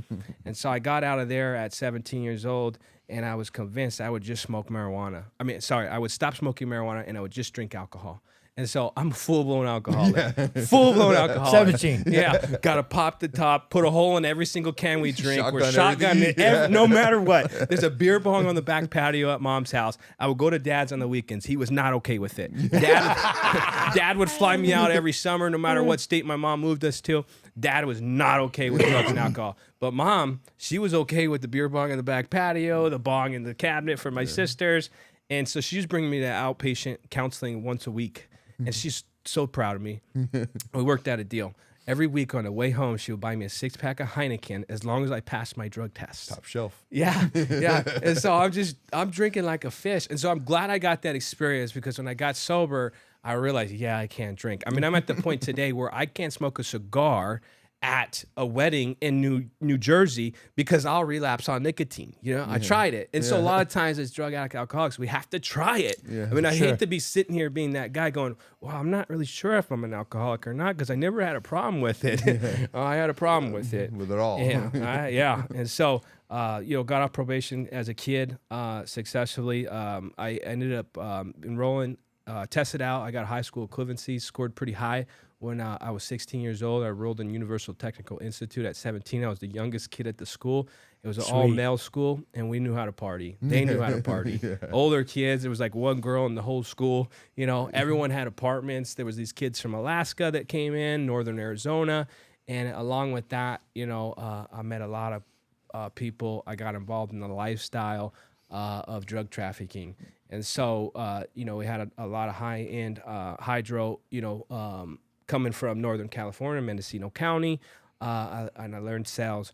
And so I got out of there at 17 years old, and I was convinced I would just smoke marijuana. I would stop smoking marijuana, and I would just drink alcohol. And so I'm a full-blown alcoholic. Full-blown alcoholic. 17. Yeah. Got to pop the top, put a hole in every single can we drink. Shotgun We're shotgun everything. no matter what. There's a beer bong on the back patio at Mom's house. I would go to Dad's on the weekends. He was not okay with it. Dad would fly me out every summer, no matter what state my mom moved us to. Dad was not okay with drugs and alcohol. But Mom, she was okay with the beer bong on the back patio, the bong in the cabinet for my sisters. And so she was bringing me to outpatient counseling once a week. And she's so proud of me. We worked out a deal. Every week on the way home, she would buy me a 6-pack of Heineken as long as I passed my drug test. Top shelf. Yeah. And so I'm drinking like a fish. And so I'm glad I got that experience because when I got sober, I realized, I can't drink. I'm at the point today where I can't smoke a cigar at a wedding in New Jersey because I'll relapse on nicotine. I tried it. And so a lot of times as drug addict alcoholics, we have to try it. Yeah. I hate to be sitting here being that guy going, well, I'm not really sure if I'm an alcoholic or not because I never had a problem with it. I had a problem with it. With it all. Yeah. And so, got off probation as a kid successfully. I ended up enrolling tested out. I got high school equivalency, scored pretty high. When I was 16 years old, I enrolled in Universal Technical Institute at 17. I was the youngest kid at the school. It was an all-male school, and we knew how to party. They knew how to party. Older kids, there was like one girl in the whole school. You know, everyone had apartments. There was these kids from Alaska that came in, northern Arizona. And along with that, you know, I met a lot of people. I got involved in the lifestyle of drug trafficking. And so, you know, we had a lot of high-end hydro, you know, coming from Northern California, Mendocino County, and I learned sales.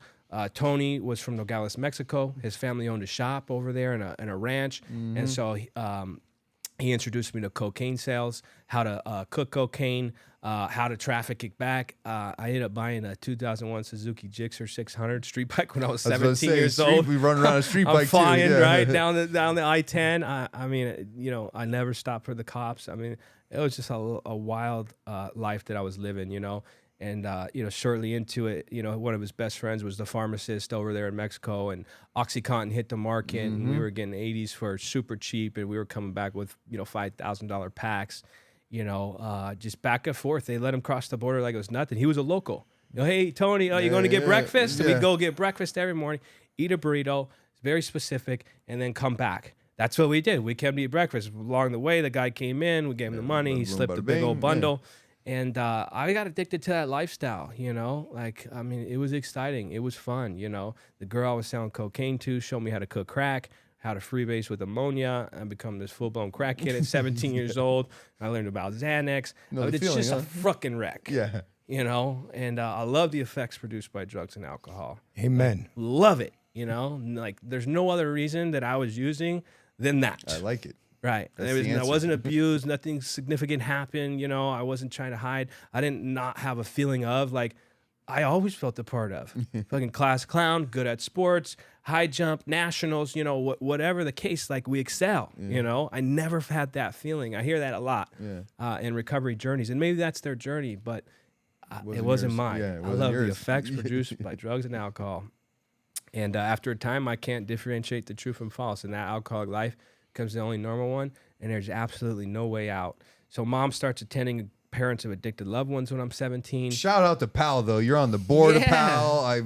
Tony was from Nogales, Mexico. His family owned a shop over there in a ranch. And so he introduced me to cocaine sales, how to cook cocaine, how to traffic it back. I ended up buying a 2001 Suzuki Gixxer 600 street bike when I was 17 years old. We run around a street I'm bike flying, too. right, down the I-10. I mean, you know, I never stopped for the cops. I mean, it was just a wild life that I was living, you know. And, you know, shortly into it, you know, one of his best friends was the pharmacist over there in Mexico, and OxyContin hit the market, and we were getting 80s for super cheap, and we were coming back with, you know, $5,000 packs, you know, just back and forth. They let him cross the border like it was nothing. He was a local. You know, hey, Tony, you going to get breakfast? And we'd go get breakfast every morning, eat a burrito, very specific, and then come back. That's what we did. We kept eating breakfast. Along the way, the guy came in, we gave him the money, he slipped a big old bundle. And I got addicted to that lifestyle, you know? Like, I mean, it was exciting. It was fun, you know? The girl I was selling cocaine to showed me how to cook crack, how to freebase with ammonia, and become this full-blown crackhead at 17 years old. I learned about Xanax. It's just a fucking wreck. Yeah. You know? And I love the effects produced by drugs and alcohol. Amen. Love it, you know? Like, there's no other reason that I was using than that. I like it. Right. I wasn't abused. Nothing significant happened. You know, I wasn't trying to hide. I didn't not have a feeling of, like, I always felt a part of. Fucking class clown, good at sports, high jump, nationals, you know, whatever the case, like, we excel, you know. I never had that feeling. I hear that a lot in recovery journeys. And maybe that's their journey, but it wasn't mine. Yeah, I love the effects produced by drugs and alcohol. And after a time, I can't differentiate the true from false. And that alcoholic life becomes the only normal one, and there's absolutely no way out. So mom starts attending parents of addicted loved ones when I'm 17. Shout out to PAL, though. You're on the board of PAL.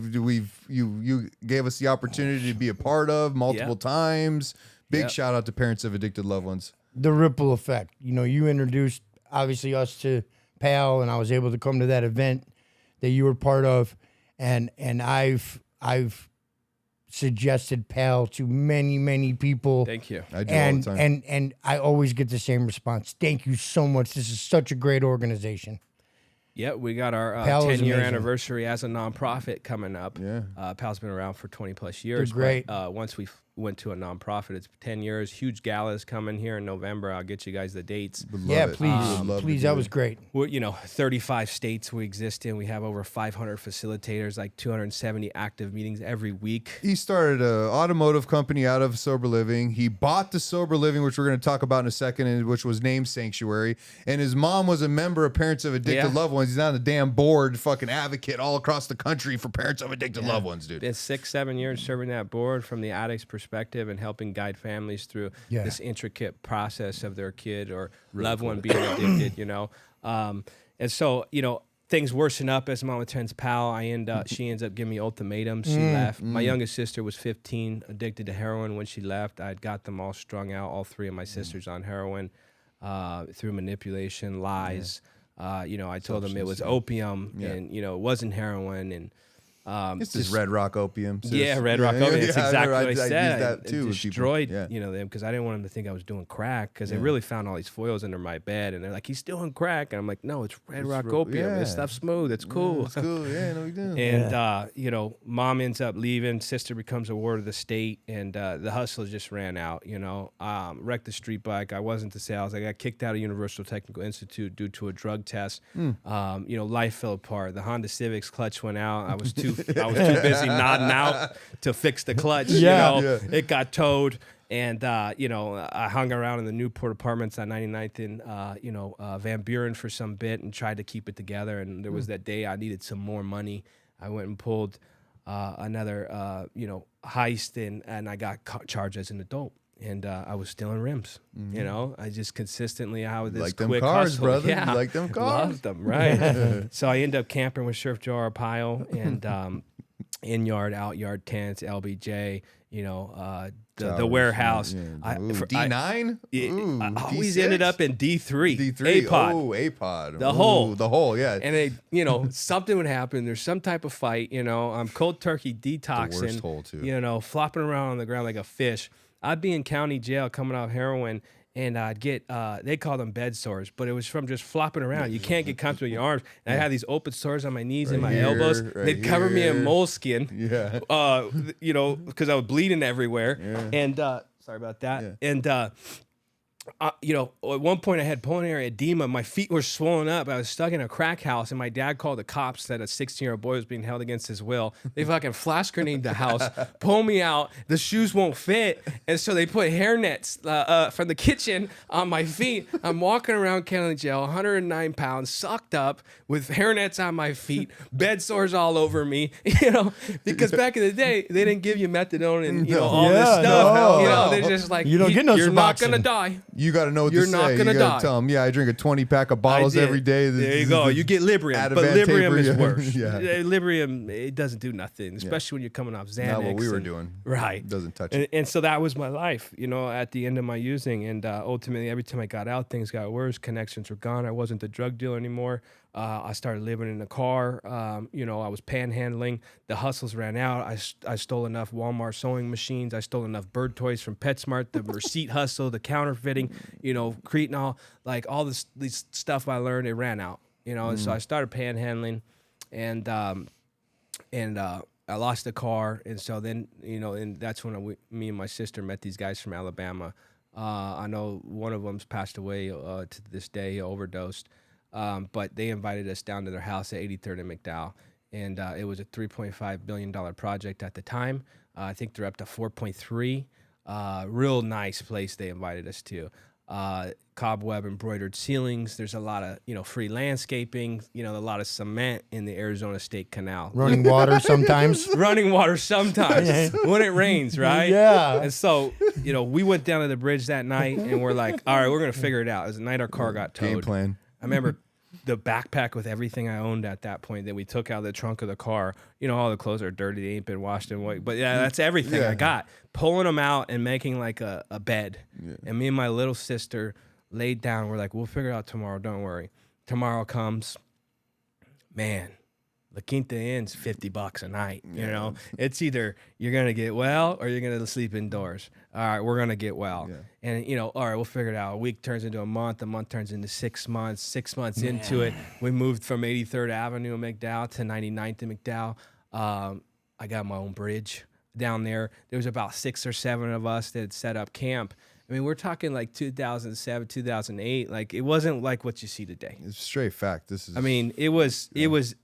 You gave us the opportunity to be a part of multiple times. Big shout out to parents of addicted loved ones. The ripple effect. You know, you introduced, obviously, us to PAL, and I was able to come to that event that you were part of, and I've suggested PAL to many people. Thank you. I do all the time. And I always get the same response. Thank you so much. This is such a great organization. Yeah, we got our PAL is 10-year amazing. anniversary as a nonprofit coming up. Yeah. PAL's been around for 20 plus years. They're great. But, once we went to a nonprofit, it's 10 years. Huge galas coming here in November. I'll get you guys the dates. Yeah, please. That was great. We're, you know, 35 states we exist in. We have over 500 facilitators, like 270 active meetings every week. He started an automotive company out of Sober Living. He bought the Sober Living, which we're going to talk about in a second, and which was named Sanctuary. And his mom was a member of Parents of Addicted Loved Ones. He's on the damn board, fucking advocate all across the country for Parents of Addicted Loved Ones, dude. Been 6-7 years serving that board from the addict's perspective and helping guide families through this intricate process of their kid or loved one being addicted, you know. And so, you know, things worsen up as mom attends PAL. She ends up giving me ultimatums. She left. My youngest sister was 15, addicted to heroin when she left. I'd got them all strung out, all three of my sisters on heroin through manipulation, lies. You know, I told them it was opium and, you know, it wasn't heroin. And This is Red Rock opium. Sis. Yeah, Red Rock opium. That's exactly what I said. Used that too. It destroyed, you know, them because I didn't want them to think I was doing crack because they really found all these foils under my bed and they're like, he's doing crack. And I'm like, no, it's Red Rock opium. This stuff's smooth. It's cool. It's cool. Yeah, no, we do. And, you know, mom ends up leaving. Sister becomes a ward of the state. And the hustle just ran out, you know. Wrecked the street bike. I wasn't to sales. I got kicked out of Universal Technical Institute due to a drug test. You know, life fell apart. The Honda Civic's clutch went out. I was too busy nodding out to fix the clutch. You know, it got towed. And, you know, I hung around in the Newport Apartments on 99th and, you know, Van Buren for some bit and tried to keep it together. And there was that day I needed some more money. I went and pulled another, you know, heist and I got charged as an adult. and I was stealing rims. You know, I just consistently this Like them quick cars, hustle. brother. Yeah, You like them cars. loved them, right? So I ended up camping with Surf Joe Arpaio and in yard, out yard tents, LBJ. You know, the Towers, warehouse. yeah. Ooh, D9. Ooh, I always D6? ended up in D3. D3. APOD. Oh, APOD. The Ooh, hole. The hole. Yeah. And they, you know, something would happen. There's some type of fight, you know. I'm cold turkey detoxing. The worst hole, too. You know, flopping around on the ground like a fish. I'd be in county jail coming off heroin, and I'd get, they call them bed sores, but it was from just flopping around. You can't get comfortable in your arms. And I had these open sores on my knees and my elbows. They'd cover me in moleskin, you know, because I was bleeding everywhere. Yeah. And sorry about that. Yeah. And, you know, at one point I had pulmonary edema. My feet were swollen up. I was stuck in a crack house, and my dad called the cops that a 16-year-old boy was being held against his will. They fucking flash grenade the house, pull me out. The shoes won't fit, and so they put hairnets from the kitchen on my feet. I'm walking around county jail, 109 pounds, sucked up, with hairnets on my feet, bed sores all over me. You know, because back in the day they didn't give you methadone and all this stuff. No. You know, they're just like, You don't get no you're not Suboxone. gonna die. You got to know what You're to not say. gonna You gotta die. tell them, yeah, I drink a 20-pack of bottles I did. every day. There you go. You get Librium, but Ativan Librium taper, is yeah. worse. Yeah. Librium, it doesn't do nothing, especially when you're coming off Xanax. Not what we were and- doing. Right. Doesn't touch And, it. and so that was my life, you know, at the end of my using. And ultimately, every time I got out, things got worse. Connections were gone. I wasn't the drug dealer anymore. I started living in a car. You know, I was panhandling. The hustles ran out. I stole enough Walmart sewing machines. I stole enough bird toys from PetSmart. The receipt hustle, the counterfeiting, you know, cretinol, like all these stuff I learned, it ran out. You know, and so I started panhandling, and I lost the car, and so then, you know, and that's when me and my sister met these guys from Alabama. I know one of them's passed away to this day. He overdosed. But they invited us down to their house at 83rd and McDowell, and it was a $3.5 billion project at the time. I think they're up to 4.3. Real nice place they invited us to. Cobweb embroidered ceilings. There's a lot of, you know, free landscaping, you know, a lot of cement in the Arizona State Canal. Running water sometimes. Running water sometimes when it rains, right? Yeah. And so, you know, we went down to the bridge that night, and we're like, all right, we're going to figure it out. It was the night our car got towed. Game plan. I remember the backpack with everything I owned at that point that we took out of the trunk of the car. You know, all the clothes are dirty. They ain't been washed in white. But yeah, that's everything I got. Pulling them out and making like a bed. Yeah. And me and my little sister laid down. We're like, we'll figure it out tomorrow. Don't worry. Tomorrow comes. Man, La Quinta Inn's $50 a night. You know, it's either you're going to get well or you're going to sleep indoors. All right, we're going to get well. Yeah. And, you know, all right, we'll figure it out. A week turns into a month turns into 6 months. 6 months into it, we moved from 83rd Avenue in McDowell to 99th in McDowell. I got my own bridge down there. There was about 6 or 7 of us that had set up camp. I mean, we're talking like 2007, 2008. Like, it wasn't like what you see today. It's straight fact. This is. I mean, it was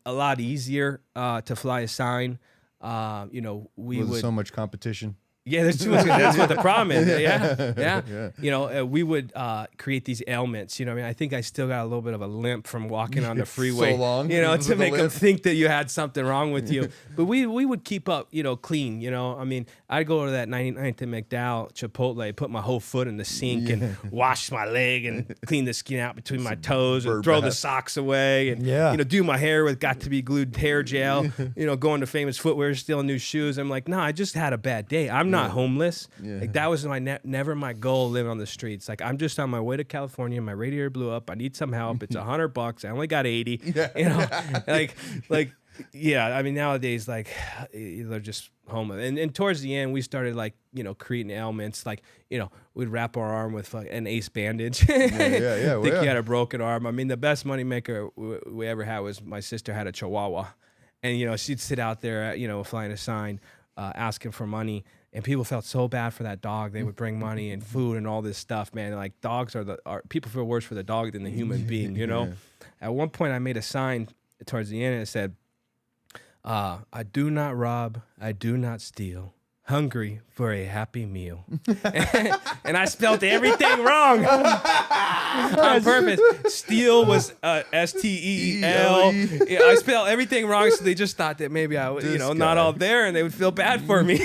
a lot easier to fly a sign. You know, was so much competition. Yeah, there's too much. That's what the problem is. Yeah. You know, we would create these ailments. You know, I mean, I think I still got a little bit of a limp from walking on the freeway. So long. You know, to make them think that you had something wrong with you. But we would keep up, you know, clean. You know, I mean, I'd go to that 99th and McDowell Chipotle, put my whole foot in the sink and wash my leg and clean the skin out between my toes and throw the socks away and, you know, do my hair with got to be glued hair gel. You know, going to Famous Footwear, stealing new shoes. I'm like, no, I just had a bad day. I'm not homeless. Like, that was my never my goal, living on the streets. Like, I'm just on my way to California. My radiator blew up. I need some help. It's $100. I only got 80. You know, like, yeah. I mean, nowadays, like, they're just homeless. And towards the end, we started, like, you know, creating ailments. Like, you know, we'd wrap our arm with an ace bandage. Think you had a broken arm. I mean, the best moneymaker we ever had was my sister had a Chihuahua, and, you know, she'd sit out there, you know, flying a sign, asking for money. And people felt so bad for that dog. They would bring money and food and all this stuff, man. Like, dogs are people feel worse for the dog than the human being, you know? At one point, I made a sign towards the end, and it said, I do not rob, I do not steal. Hungry for a happy meal. And I spelled everything wrong on purpose. Steal was S-T-E-E-L. I spelled everything wrong, so they just thought that maybe I was, you know, not all there, and they would feel bad for me.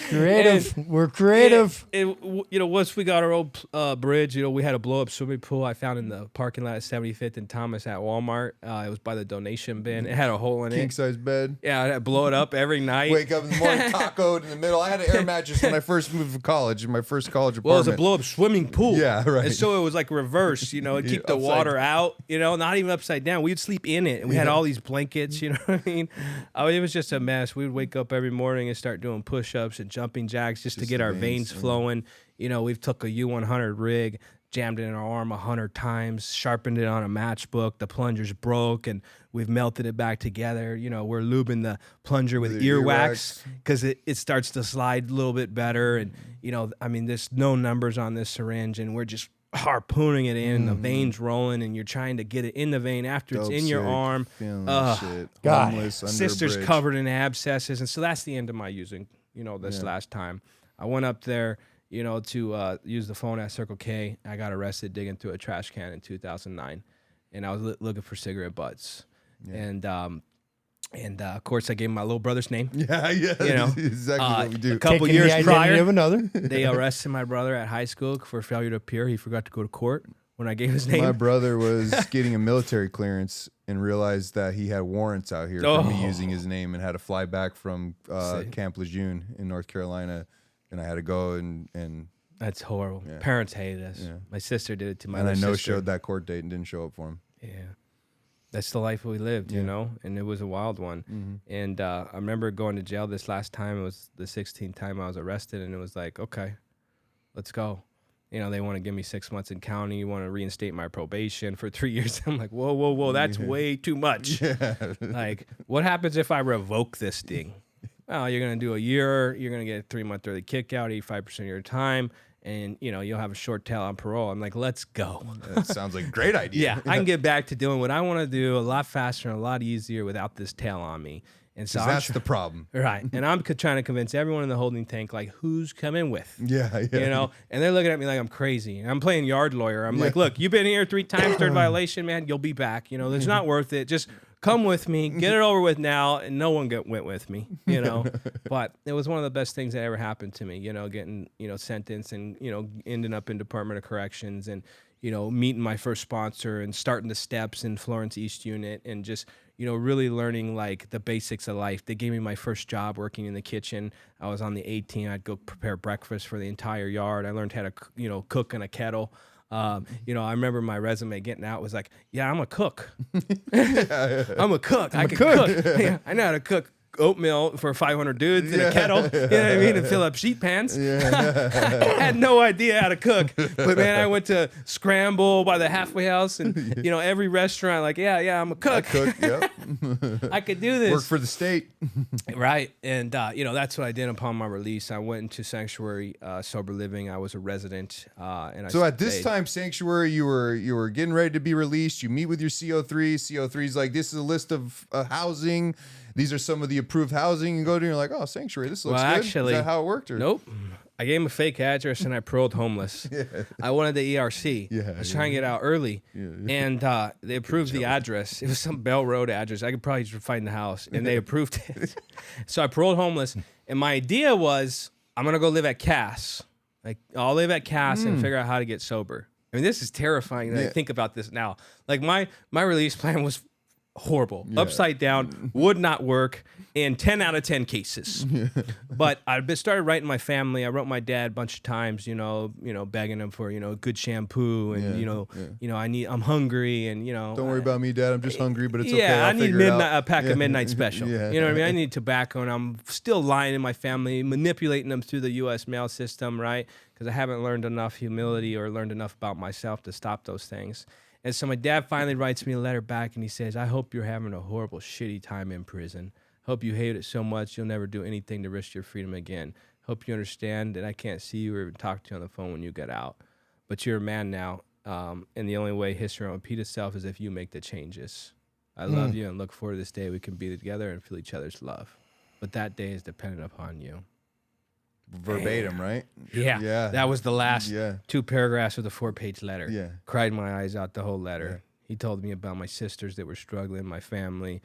Creative. We're creative. Once we got our old bridge, we had a blow up swimming pool I found in the parking lot of 75th and Thomas at Walmart. It was by the donation bin. It had a hole in it. King size bed. Yeah, I'd blow it up every night. Wake up in the morning, tacoed in the middle. I had an air mattress when I first moved from college, in my first college apartment. Well, it was a blow up swimming pool. Yeah, right. And so it was like reverse, it'd keep the water out, not even upside down. We'd sleep in it. And we had all these blankets, you know what I mean? It was just a mess. We would wake up every morning and start doing push ups and jumping jacks just to get our veins flowing. We've took a U100 rig, jammed it in our arm 100 times, sharpened it on a matchbook. The plunger's broke, and we've melted it back together. We're lubing the plunger with earwax because it starts to slide a little bit better. And, there's no numbers on this syringe, and we're just harpooning it in, and the veins rolling, and you're trying to get it in the vein after it's in your arm. Shit. God. Homeless, under Sisters a bridge. covered in abscesses. And so that's the end of my using, this last time. I went up there, to use the phone at Circle K. I got arrested digging through a trash can in 2009, and I was looking for cigarette butts. Yeah. And of course, I gave him my little brother's name. Yeah. Exactly what we do. A couple Taking years the prior, identity of another. they arrested my brother at high school for failure to appear. He forgot to go to court when I gave his name. My brother was getting a military clearance and realized that he had warrants out here for me using his name, and had to fly back from Camp Lejeune in North Carolina, and I had to go and That's horrible. Yeah. Parents hated us. Yeah. My sister did it to my and I other no sister. showed that court date and didn't show up for him. Yeah. That's the life we lived, and it was a wild one. Mm-hmm. And I remember going to jail this last time. It was the 16th time I was arrested, and it was like, okay, let's go. They want to give me 6 months in county. You want to reinstate my probation for 3 years. I'm like, whoa, that's way too much. Yeah. Like, what happens if I revoke this thing? Well, you're going to do a year. You're going to get a 3-month early kick out, 85% of your time. And, you'll have a short tail on parole. I'm like, let's go. That sounds like a great idea. Yeah, I can get back to doing what I want to do a lot faster and a lot easier without this tail on me. And so that's the problem. Right. And I'm trying to convince everyone in the holding tank, like, who's coming with? Yeah. And they're looking at me like I'm crazy. And I'm playing yard lawyer. I'm like, look, you've been here 3 times, third violation, man. You'll be back. It's not worth it. Just come with me, get it over with now. And no one went with me, But it was one of the best things that ever happened to me, getting, sentenced and, ending up in Department of Corrections and, meeting my first sponsor and starting the steps in Florence East Unit and just, really learning like the basics of life. They gave me my first job working in the kitchen. I was on the 18. I'd go prepare breakfast for the entire yard. I learned how to, cook in a kettle. I remember my resume getting out was like, yeah, I'm a cook. I'm a cook. I can cook. Yeah, I know how to cook oatmeal for 500 dudes in a kettle, you know what I mean, and fill up sheet pans. Yeah. I had no idea how to cook, but man, I went to Scramble by the halfway house and, every restaurant, like, yeah, I'm a cook. Yep. I could do this. Work for the state. Right. And, that's what I did upon my release. I went into Sanctuary Sober Living. I was a resident. So at this time, Sanctuary, you were getting ready to be released. You meet with your CO3. CO3's like, this is a list of housing. These are some of the approved housing. You go to, and you're like, oh, Sanctuary, this looks good. Actually, is that how it worked? Or? Nope. I gave him a fake address and I paroled homeless. Yeah. I wanted the ERC. Yeah, I was trying to get out early. Yeah. And they approved the address. It was some Bell Road address. I could probably just find the house. And they approved it. So I paroled homeless. And my idea was, I'm going to go live at Cass. Like, I'll live at Cass and figure out how to get sober. I mean, this is terrifying that I think about this now. Like, my release plan was horrible, upside down, would not work in 10 out of 10 cases. But I started writing my family. I wrote my dad a bunch of times, begging him for, good shampoo and, I'm hungry and, Don't worry about me, Dad. I'm just hungry, but it's okay. Yeah, I'll I need figure it out. a pack of Midnight Special. You know what I mean? I need tobacco, and I'm still lying to my family, manipulating them through the U.S. mail system, right? Because I haven't learned enough humility or learned enough about myself to stop those things. And so my dad finally writes me a letter back, and he says, I hope you're having a horrible, shitty time in prison. Hope you hate it so much you'll never do anything to risk your freedom again. Hope you understand that I can't see you or even talk to you on the phone when you get out. But you're a man now, and the only way history will repeat itself is if you make the changes. I love you and look forward to this day we can be together and feel each other's love. But that day is dependent upon you. Verbatim, right? Yeah. That was the last 2 paragraphs of the 4-page letter. Yeah. Cried my eyes out the whole letter. Yeah. He told me about my sisters that were struggling, my family,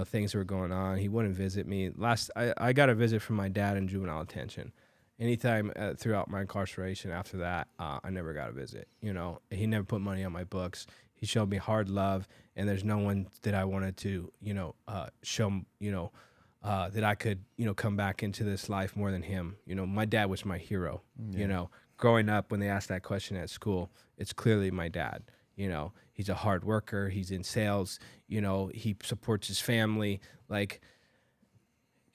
things were going on. He wouldn't visit me. I got a visit from my dad in juvenile detention. Anytime throughout my incarceration after that, I never got a visit. He never put money on my books. He showed me hard love, and there's no one that I wanted to, show, that I could, come back into this life more than him. My dad was my hero. Growing up, when they asked that question at school, it's clearly my dad. He's a hard worker. He's in sales. He supports his family.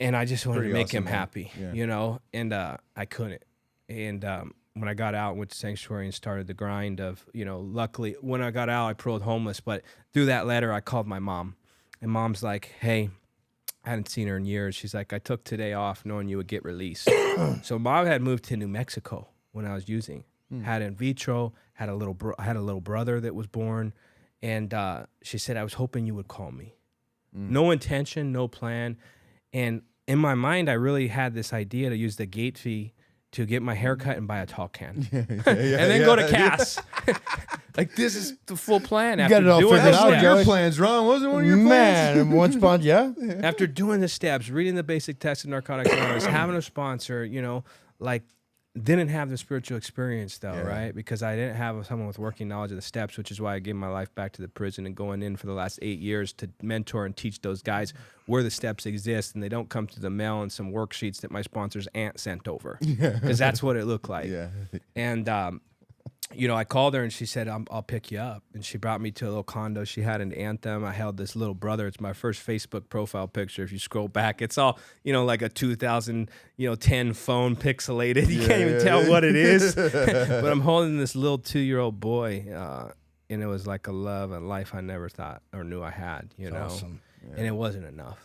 And I just wanted to make him happy, and I couldn't. And when I got out, went to sanctuary and started the grind of, luckily when I got out, I paroled homeless. But through that letter, I called my mom, and mom's like, hey, I hadn't seen her in years. She's like, I took today off knowing you would get released. So mom had moved to New Mexico when I was using, had in vitro, had a little brother that was born. And she said, I was hoping you would call me. No intention, no plan. And in my mind, I really had this idea to use the gate fee to get my hair cut and buy a tall can. And then go to Cass. This is the full plan. You got it all figured out, one of your plans, Ron. Wasn't one of your plans? Man, one sponsor, yeah. After doing the steps, reading the basic tests of Narcotics Anonymous, having a sponsor, didn't have the spiritual experience though, right? Because I didn't have someone with working knowledge of the steps, which is why I gave my life back to the prison and going in for the last 8 years to mentor and teach those guys where the steps exist, and they don't come through the mail and some worksheets that my sponsor's aunt sent over, because that's what it looked like. And I called her and she said, I'll pick you up. And she brought me to a little condo she had in Anthem. I held this little brother. It's my first Facebook profile picture. If you scroll back, it's all, like a 2010 phone pixelated. You can't even tell what it is. But I'm holding this little 2-year-old boy. And it was like a love and life I never thought or knew I had, Awesome. And it wasn't enough.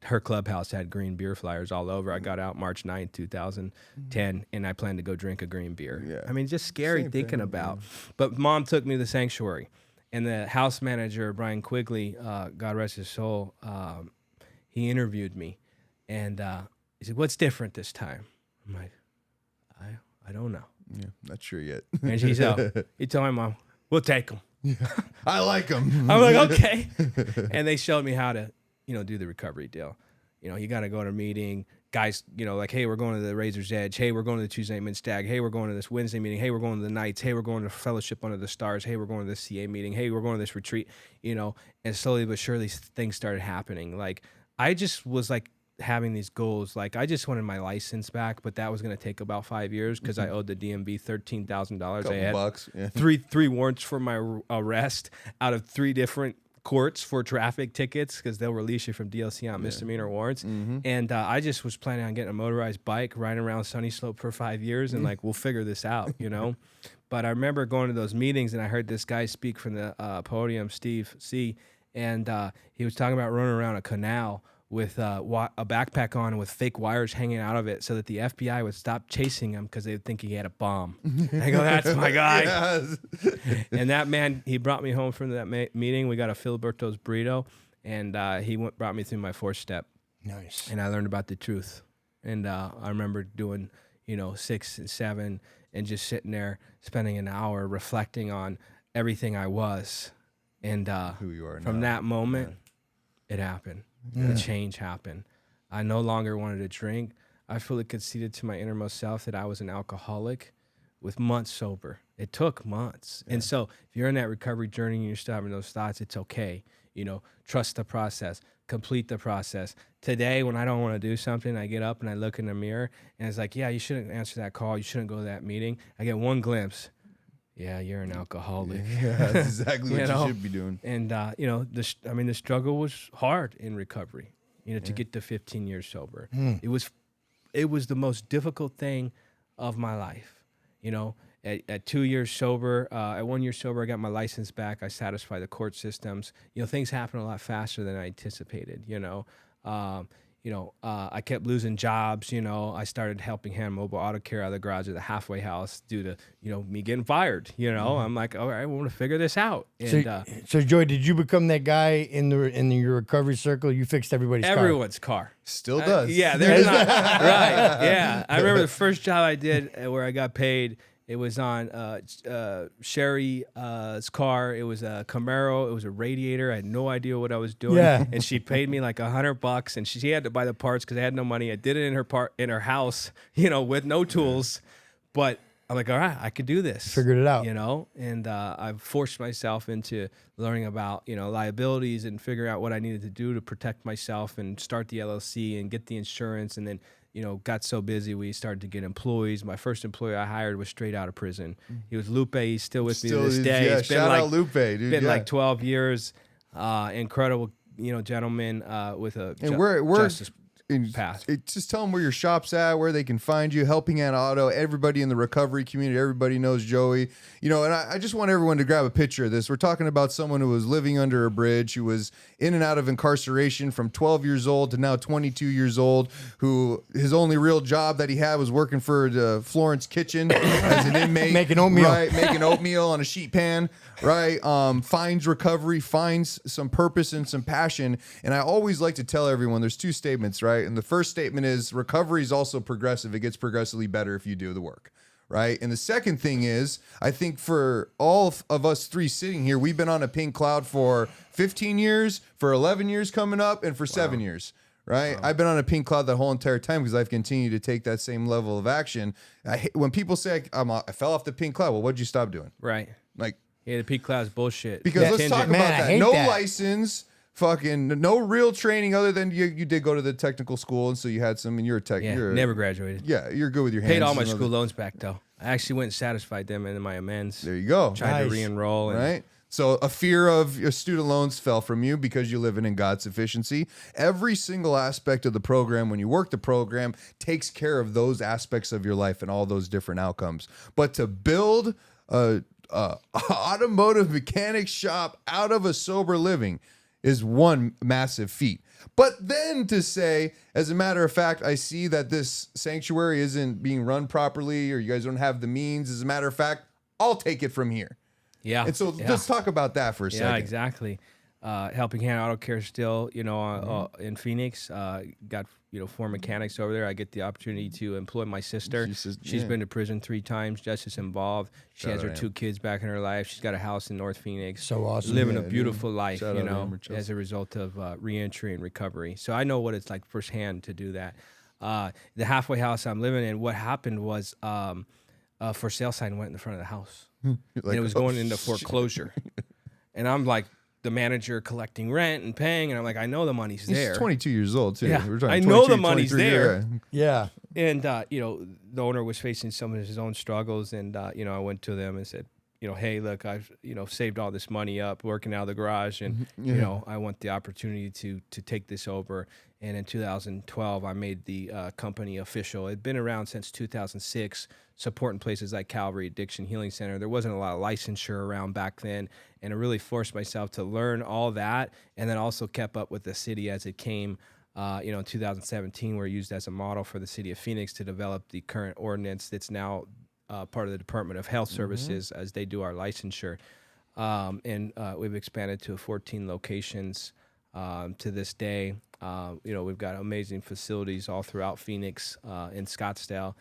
Her clubhouse had green beer flyers all over. I got out March 9th, 2010, and I planned to go drink a green beer. I mean, just scary thinking about. But mom took me to the sanctuary, and the house manager, Brian Quigley, God rest his soul, he interviewed me, and he said, what's different this time? I'm like, I don't know. Yeah, not sure yet. And he told my mom, we'll take him. I like him. I'm like, okay. And they showed me how to, do the recovery deal. You got to go to a meeting. Guys, hey, we're going to the Razor's Edge. Hey, we're going to the Tuesday Mid Stag. Hey, we're going to this Wednesday meeting. Hey, we're going to the Nights. Hey, we're going to Fellowship Under the Stars. Hey, we're going to this CA meeting. Hey, we're going to this retreat. And slowly but surely things started happening. I just was having these goals. I just wanted my license back, but that was going to take about 5 years because I owed the DMV $13,000. I had bucks. Yeah. three warrants for my arrest out of 3 different courts for traffic tickets, because they'll release you from DLC on misdemeanor warrants. And I just was planning on getting a motorized bike, riding around Sunny Slope for 5 years, and we'll figure this out, But I remember going to those meetings, and I heard this guy speak from the podium, Steve C., and he was talking about running around a canal with a backpack on with fake wires hanging out of it so that the FBI would stop chasing him because they would think he had a bomb. I go, that's my guy. Yes. And that man, he brought me home from that meeting. We got a Filiberto's burrito, and he brought me through my 4th step. Nice. And I learned about the truth. And I remember doing, 6 and 7 and just sitting there spending an hour reflecting on everything I was. And who you are from now. that moment, it happened. The change happened. I no longer wanted to drink. I fully conceded to my innermost self that I was an alcoholic with months sober. It took months. And so if you're in that recovery journey and you're still having those thoughts, it's okay. Trust the process, complete the process. Today, when I don't want to do something, I get up and I look in the mirror and it's like, yeah, you shouldn't answer that call. You shouldn't go to that meeting. I get one glimpse. Yeah, you're an alcoholic. Yeah, that's exactly what you should be doing. And the struggle was hard in recovery. To get to 15 years sober. It was the most difficult thing of my life. At 2 years sober, at 1 year sober, I got my license back. I satisfied the court systems. Things happen a lot faster than I anticipated. I kept losing jobs. I started helping hand mobile auto care out of the garage of the halfway house due to, me getting fired. I'm like, all right, we want to figure this out. And, so Joey, did you become that guy in your recovery circle? You fixed everyone's car. Still does. Yeah, there's not. Right. Yeah. I remember the first job I did where I got paid, It was on Sherry's car. It was a Camaro. It was a radiator. I had no idea what I was doing. Yeah. And she paid me like $100, and she had to buy the parts because I had no money. I did it in her house, with no tools. But I'm like, all right, I could do this. Figured it out. And I've forced myself into learning about, liabilities and figuring out what I needed to do to protect myself and start the LLC and get the insurance. And then, got so busy, we started to get employees. My first employee I hired was straight out of prison. He was Lupe. He's still with me to this day. Yeah, It's been shout out Lupe, dude. Been yeah. like 12 years. Incredible, gentleman with a we're justice path. Just tell them where your shop's at, where they can find you. Helping Hand Auto. Everybody in the recovery community, everybody knows Joey. And I just want everyone to grab a picture of this. We're talking about someone who was living under a bridge, who was in and out of incarceration from 12 years old to now 22 years old, who his only real job that he had was working for the Florence Kitchen as an inmate. Making oatmeal. Right, making oatmeal on a sheet pan. Right, finds recovery, finds some purpose and some passion. And I always like to tell everyone there's two statements, right? And the first statement is recovery is also progressive. It gets progressively better if you do the work, right? And the second thing is, I think for all of us three sitting here, we've been on a pink cloud for 15 years, for 11 years coming up, and for 7 years. Right, I've been on a pink cloud that whole entire time because I've continued to take that same level of action. When people say I fell off the pink cloud, well, what'd you stop doing? Right. Like. Yeah, the peak cloud's bullshit. Because let's talk about Man, I that. hate No that. license, fucking no real training other than you did go to the technical school, and so you had some, and you're a tech. Yeah, you're never graduated. Yeah, you're good with your hands. Paid all my and school other- loans back, though. I actually went and satisfied them in my amends. There you go. Tried to Nice. re-enroll. And Right? So a fear of your student loans fell from you because you're living in God's sufficiency. Every single aspect of the program, when you work the program, takes care of those aspects of your life and all those different outcomes. But to build a automotive mechanic shop out of a sober living is one massive feat. But then to say, as a matter of fact, I see that this sanctuary isn't being run properly, or you guys don't have the means. As a matter of fact, I'll take it from here. Yeah. And so yeah. let's talk about that for a second. Yeah, exactly. Helping Hand Auto Care still, in Phoenix. Got 4 mechanics over there. I get the opportunity to employ my sister. She's been to prison 3 times, justice involved. She has her 2 kids back in her life. She's got a house in North Phoenix. So awesome. Living a beautiful life, Shout out Amber Chelsea. as a result of reentry and recovery. So I know what it's like firsthand to do that. The halfway house I'm living in, what happened was for sale sign went in the front of the house. Like, And it was going into foreclosure. And I'm like, the manager collecting rent and paying, and I'm like, I know the money's there. He's 22 years old too. Yeah, We're talking I know the 22, money's 23, there. Yeah. And the owner was facing some of his own struggles, and I went to them and said, hey, look, I've saved all this money up working out of the garage, and I want the opportunity to take this over. And in 2012, I made the company official. It'd been around since 2006, supporting places like Calvary Addiction Healing Center. There wasn't a lot of licensure around back then, and I really forced myself to learn all that, and then also kept up with the city as it came. In 2017, we're used as a model for the city of Phoenix to develop the current ordinance that's now part of the Department of Health Services as they do our licensure. And we've expanded to 14 locations to this day. We've got amazing facilities all throughout Phoenix, in Scottsdale.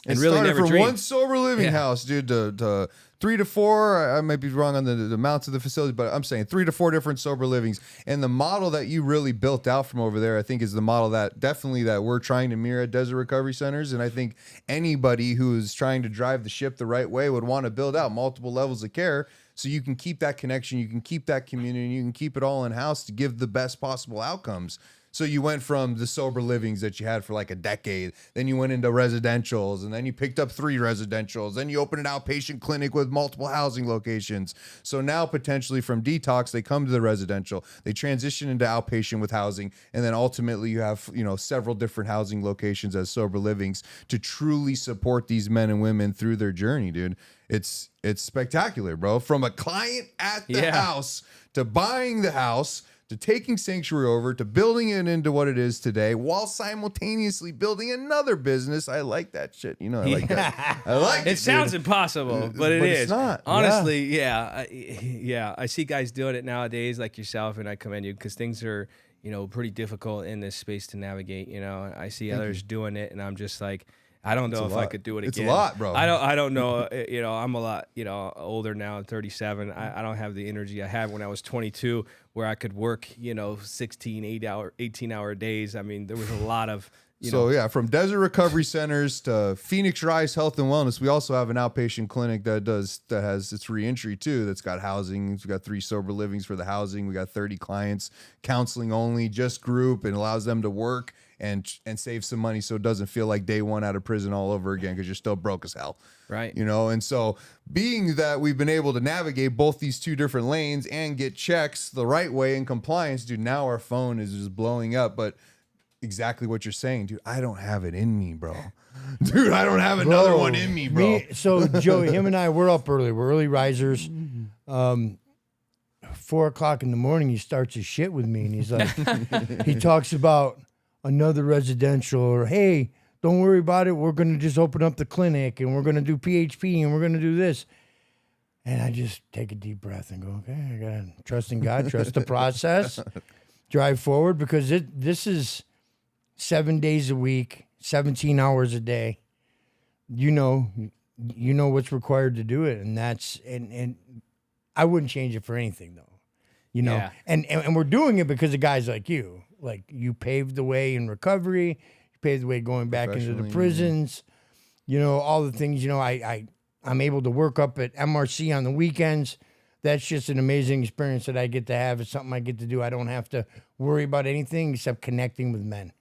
And really started never from dreamed. one sober living Yeah. house, dude, to 3 to 4. I might be wrong on the amounts of the facility, but I'm saying 3 to 4 different sober livings. And the model that you really built out from over there, I think, is the model that we're trying to mirror at Desert Recovery Centers. And I think anybody who's trying to drive the ship the right way would want to build out multiple levels of care so you can keep that connection, you can keep that community, you can keep it all in house to give the best possible outcomes. So you went from the sober livings that you had for like a decade, then you went into residentials, and then you picked up 3 residentials, then you opened an outpatient clinic with multiple housing locations. So now potentially from detox, they come to the residential, they transition into outpatient with housing, and then ultimately you have, several different housing locations as sober livings to truly support these men and women through their journey, dude. It's spectacular, bro. From a client at the house to buying the house, to taking Sanctuary over, to building it into what it is today, while simultaneously building another business. I like that shit. I like that. I like it. It sounds dude. impossible, but it is. It's not. Honestly, yeah. I see guys doing it nowadays like yourself, and I commend you because things are, pretty difficult in this space to navigate. I see others doing it, and I'm just like, I don't know if I could do it again. It's a lot, bro. I don't know. I'm a lot, older now. I'm 37. I don't have the energy I had when I was 22, where I could work, 16, 18-hour days. I mean, there was a lot of, from Desert Recovery Centers to Phoenix Rise Health and Wellness, we also have an outpatient clinic that has its reentry too. That's got housing. We've got 3 sober livings for the housing. We got 30 clients, counseling only, just group, and allows them to work and save some money, so it doesn't feel like day one out of prison all over again, because you're still broke as hell. Right. And so being that we've been able to navigate both these 2 different lanes and get checks the right way in compliance, dude, now our phone is just blowing up. But exactly what you're saying, dude, I don't have it in me, bro. Dude, I don't have another one in me, bro. So Joey, him and I, we're up early. We're early risers. 4 o'clock in the morning, he starts his shit with me, and he's like, he talks about another residential, or, hey, don't worry about it. We're going to just open up the clinic, and we're going to do PHP, and we're going to do this. And I just take a deep breath and go, okay, I got to trust in God, trust the process, drive forward, because this is 7 days a week, 17 hours a day. You know what's required to do it. And that's, and I wouldn't change it for anything, though. Yeah. And we're doing it because of guys like you. Like, you paved the way in recovery, you paved the way going back into the prisons, all the things, I'm able to work up at MRC on the weekends. That's just an amazing experience that I get to have. It's something I get to do. I don't have to worry about anything except connecting with men,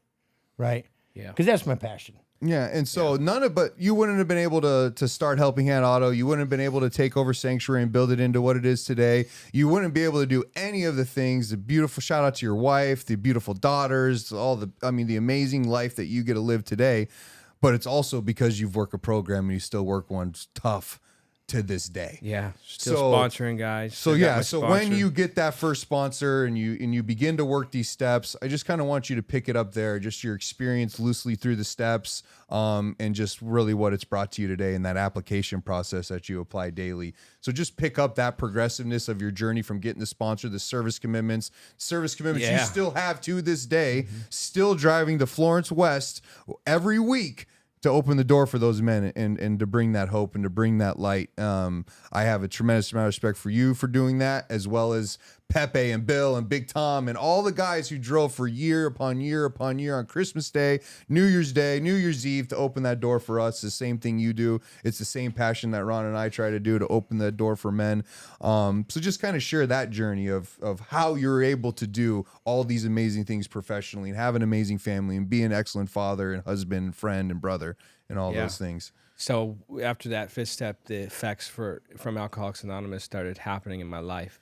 right? Yeah. Because that's my passion. Yeah, and so but you wouldn't have been able to start Helping Hand Auto. You wouldn't have been able to take over Sanctuary and build it into what it is today. You wouldn't be able to do any of the things. The beautiful, shout out to your wife, the beautiful daughters, the amazing life that you get to live today. But it's also because you've worked a program and you still work one tough to this day. Yeah, still sponsoring guys. So when you get that first sponsor and you begin to work these steps, I just kind of want you to pick it up there, just your experience loosely through the steps, and just really what it's brought to you today in that application process that you apply daily. So just pick up that progressiveness of your journey from getting the sponsor, the service commitments you still have to this day, still driving to Florence West every week to open the door for those men and to bring that hope and to bring that light. I have a tremendous amount of respect for you for doing that, as well as Pepe and Bill and Big Tom and all the guys who drove for year upon year upon year on Christmas Day, New Year's Eve to open that door for us. The same thing you do. It's the same passion that Ron and I try to do to open that door for men. So just kind of share that journey of how you're able to do all these amazing things professionally and have an amazing family and be an excellent father and husband and friend and brother and all those things. So after that 5th step, the effects from Alcoholics Anonymous started happening in my life,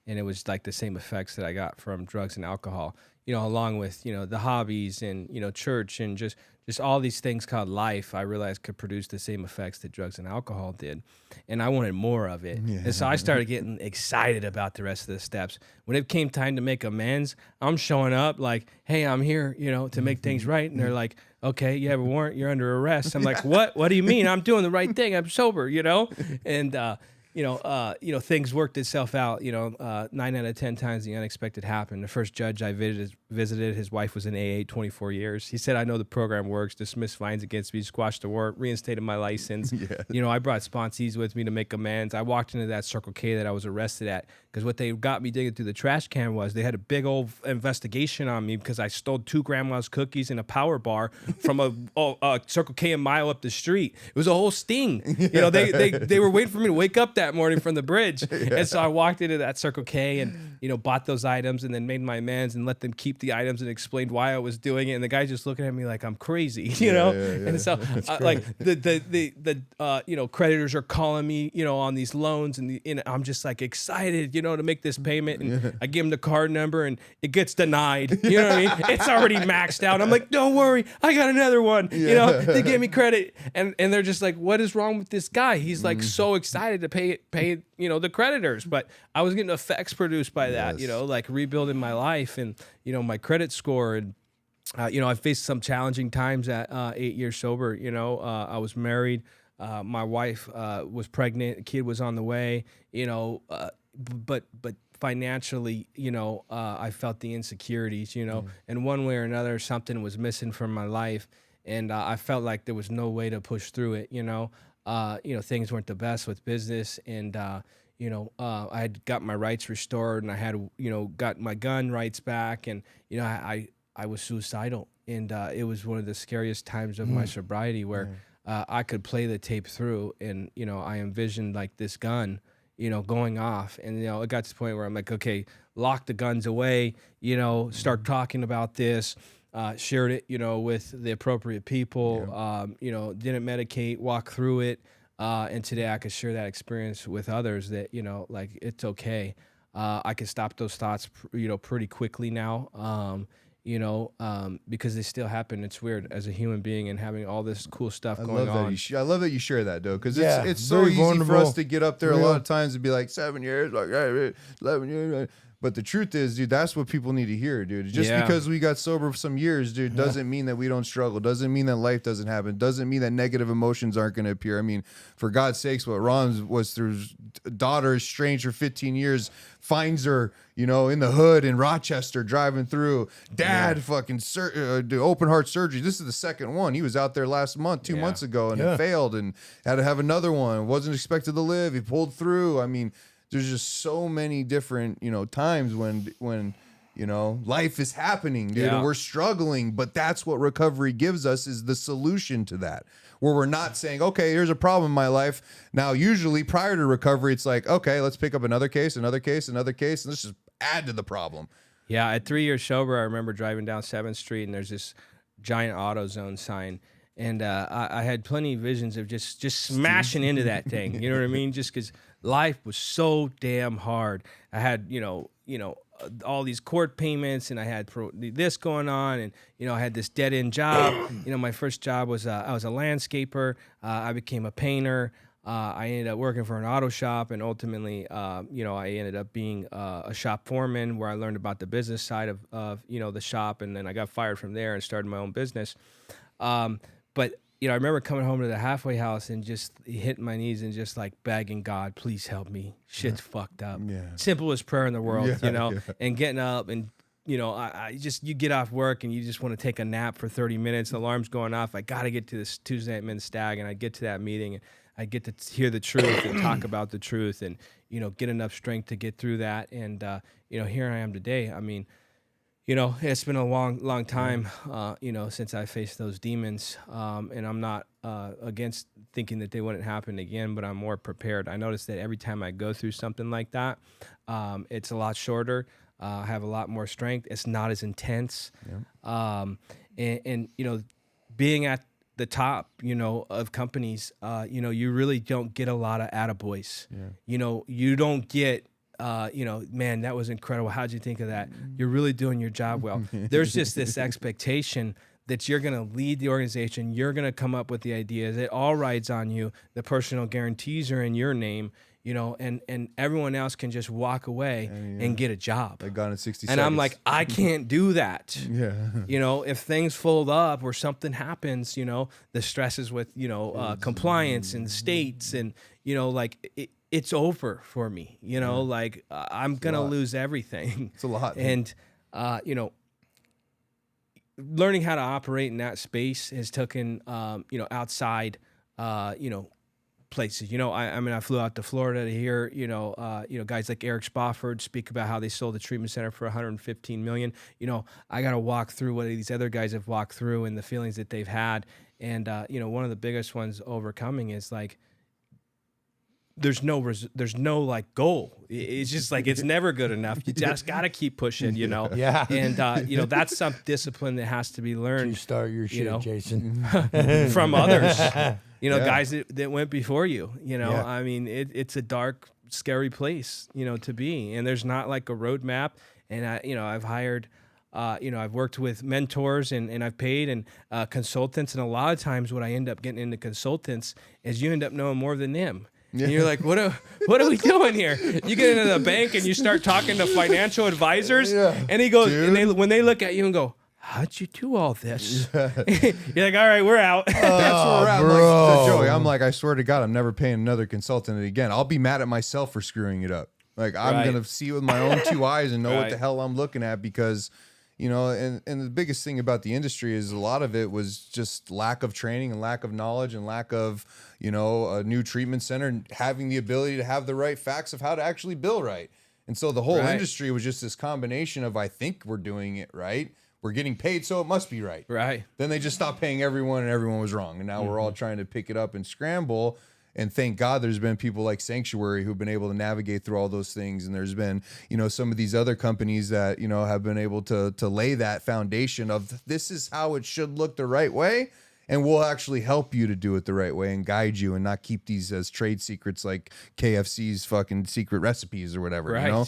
and it was like the same effects that I got from drugs and alcohol, along with, the hobbies and, church and just all these things called life, I realized could produce the same effects that drugs and alcohol did. And I wanted more of it. Yeah. And so I started getting excited about the rest of the steps. When it came time to make amends, I'm showing up like, hey, I'm here, to make things right. And they're like, okay, you have a warrant, you're under arrest. I'm like, what? What do you mean? I'm doing the right thing. I'm sober, And, things worked itself out. 9 out of 10 times the unexpected happened. The first judge I visited, his wife was in AA 24 years. He said, I know the program works, dismissed fines against me, squashed the warrant, reinstated my license. Yeah. I brought sponsees with me to make amends. I walked into that Circle K that I was arrested at, because what they got me digging through the trash can was they had a big old investigation on me because I stole 2 grandma's cookies and a power bar from a Circle K a mile up the street. It was a whole sting. They were waiting for me to wake up that morning from the bridge. And so I walked into that Circle K and, bought those items and then made my amends and let them keep the items and explained why I was doing it. And the guy's just looking at me like I'm crazy, And so like the creditors are calling me, on these loans and I'm just like excited, to make this payment. And I give them the card number and it gets denied. You know what I mean? It's already maxed out. I'm like, don't worry, I got another one. They gave me credit and they're just like, what is wrong with this guy? He's like so excited to pay the creditors, but I was getting effects produced by that, like rebuilding my life and, my credit score. And, I faced some challenging times at 8 years sober. I was married. My wife was pregnant. A kid was on the way, but financially, I felt the insecurities, and one way or another, something was missing from my life. and I felt like there was no way to push through it. Things weren't the best with business, and I had got my rights restored, and I had got my gun rights back, and I was suicidal, and it was one of the scariest times of my sobriety where I could play the tape through, and I envisioned like this gun going off, and it got to the point where I'm like, okay, lock the guns away, start talking about this, shared it with the appropriate people, didn't medicate, walk through it, and today I could share that experience with others that like it's okay. I can stop those thoughts pretty quickly now, because they still happen. It's weird as a human being and having all this cool stuff going on. I love that you share that, though, because Yeah, it's so very easy for vulnerable. us to get up there a lot of times and be like 7 years, like 11 years. But the truth is, dude, that's what people need to hear, dude. Just because we got sober for some years, dude, doesn't mean that we don't struggle. Doesn't mean that life doesn't happen. Doesn't mean that negative emotions aren't going to appear. I mean, for God's sakes, what Ron was through, daughter estranged for 15 years, finds her, in the hood in Rochester driving through. Dad fucking do open heart surgery. This is the second one. He was out there last month, 2 months ago, and it failed and had to have another one. Wasn't expected to live. He pulled through. I mean, there's just so many different, times when life is happening, dude, and we're struggling. But that's what recovery gives us, is the solution to that, where we're not saying, okay, here's a problem in my life. Now, usually prior to recovery, it's like, okay, let's pick up another case, and let's just add to the problem. Yeah, at 3 years sober, I remember driving down 7th Street, and there's this giant AutoZone sign. And I had plenty of visions of just smashing into that thing. You know what I mean? Just because life was so damn hard. I had, all these court payments, and I had this going on, and I had this dead end job. My first job was I was a landscaper. I became a painter. I ended up working for an auto shop, and ultimately, I ended up being a shop foreman, where I learned about the business side of the shop, and then I got fired from there and started my own business. But I remember coming home to the halfway house and just hitting my knees and just like begging God, please help me. Shit's fucked up. Yeah. Simplest prayer in the world, and getting up and, you get off work and you just want to take a nap for 30 minutes. The alarm's going off. I got to get to this Tuesday night men's stag, and I get to that meeting and I get to hear the truth and talk about the truth and, get enough strength to get through that. And, here I am today. I mean, it's been a long time, since I faced those demons, and I'm not against thinking that they wouldn't happen again, but I'm more prepared. I notice that every time I go through something like that, it's a lot shorter. I have a lot more strength. It's not as intense. Yeah. And being at the top, of companies, you really don't get a lot of attaboys. Yeah. You don't get... man, that was incredible. How'd you think of that? You're really doing your job well. There's just this expectation that you're going to lead the organization. You're going to come up with the ideas. It all rides on you. The personal guarantees are in your name, and everyone else can just walk away and get a job. They're gone in 60 and seconds. I'm like, I can't do that. Yeah. If things fold up or something happens, the stresses with, compliance and states and, it's over for me, I'm going to lose everything. It's a lot. And, learning how to operate in that space has taken, outside, places. I flew out to Florida to hear, guys like Eric Spofford speak about how they sold the treatment center for $115 million. I got to walk through what these other guys have walked through and the feelings that they've had. And, one of the biggest ones overcoming is like, there's no like goal. It's just like, it's never good enough. You just got to keep pushing, Yeah. And, that's some discipline that has to be learned. You start your shit, Jason. From others, guys that went before you, I mean, it's a dark, scary place, to be. And there's not like a roadmap. And I've hired, I've worked with mentors and I've paid and consultants. And a lot of times what I end up getting into consultants is you end up knowing more than them. And you're like, what are we doing here? You get into the bank and you start talking to financial advisors, and he goes, and when they look at you and go, how'd you do all this? You're like, all right, we're out. That's where we're at. Like, Joey, I'm like, I swear to God, I'm never paying another consultant again. I'll be mad at myself for screwing it up. Like, I'm going to see it with my own two eyes and know what the hell I'm looking at, because you know, and the biggest thing about the industry is a lot of it was just lack of training and lack of knowledge and lack of, you know, a new treatment center and having the ability to have the right facts of how to actually bill right. And so the whole industry was just this combination of, I think we're doing it right. We're getting paid, so it must be right. Right. Then they just stopped paying everyone and everyone was wrong. And now we're all trying to pick it up and scramble. And thank God there's been people like Sanctuary who've been able to navigate through all those things. And there's been, you know, some of these other companies that, you know, have been able to lay that foundation of this is how it should look the right way. And we'll actually help you to do it the right way and guide you and not keep these as trade secrets like KFC's fucking secret recipes or whatever, you know?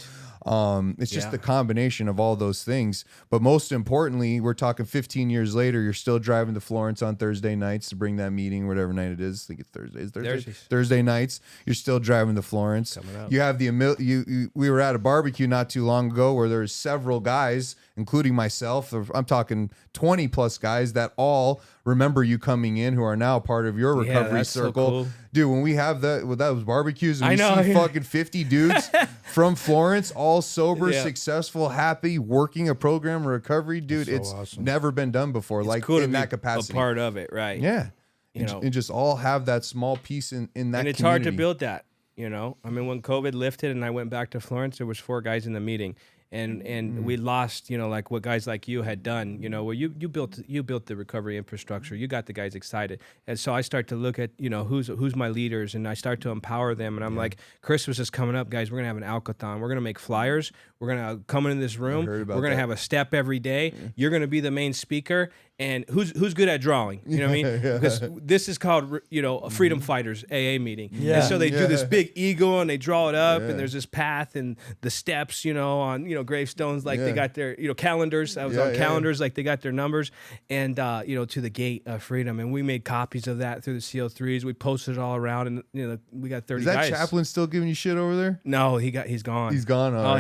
It's just the combination of all those things. But most importantly, we're talking 15 years later, you're still driving to Florence on Thursday nights to bring that meeting, whatever night it is. I think it's Thursday. Is Thursday? Thursday nights. You're still driving to Florence. You have we were at a barbecue not too long ago where there's several guys, including myself. I'm talking 20 plus guys that all remember you coming in who are now part of your recovery circle. So cool. Dude, when we have those barbecues and we see fucking 50 dudes from Florence, all sober, successful, happy, working a program of recovery, dude, it's awesome. Never been done before. It's like cool in that capacity. A part of it, right? Yeah. And just all have that small piece in that community. And it's hard to build that, you know? I mean, when COVID lifted and I went back to Florence, there was 4 guys in the meeting. And we lost, you know, like what guys like you had done, you know, where you built the recovery infrastructure. You got the guys excited. And so I start to look at, you know, who's my leaders, and I start to empower them. And I'm like, Christmas is coming up, guys. We're going to have an alcathon. We're going to make flyers. We're going to come into this room. We're going to have a step every day. You're going to be the main speaker. And who's good at drawing? You know what I mean? Because this is called, you know, a Freedom Fighters AA meeting. And so they do this big eagle and they draw it up and there's this path and the steps, you know, on, you know, gravestones, like they got their, you know, calendars. I was on calendars, like they got their numbers and, you know, to the gate of freedom. And we made copies of that through the CO3s. We posted it all around and, you know, we got 30 guys. Is that chaplain still giving you shit over there? No, he's gone. He's gone? Oh,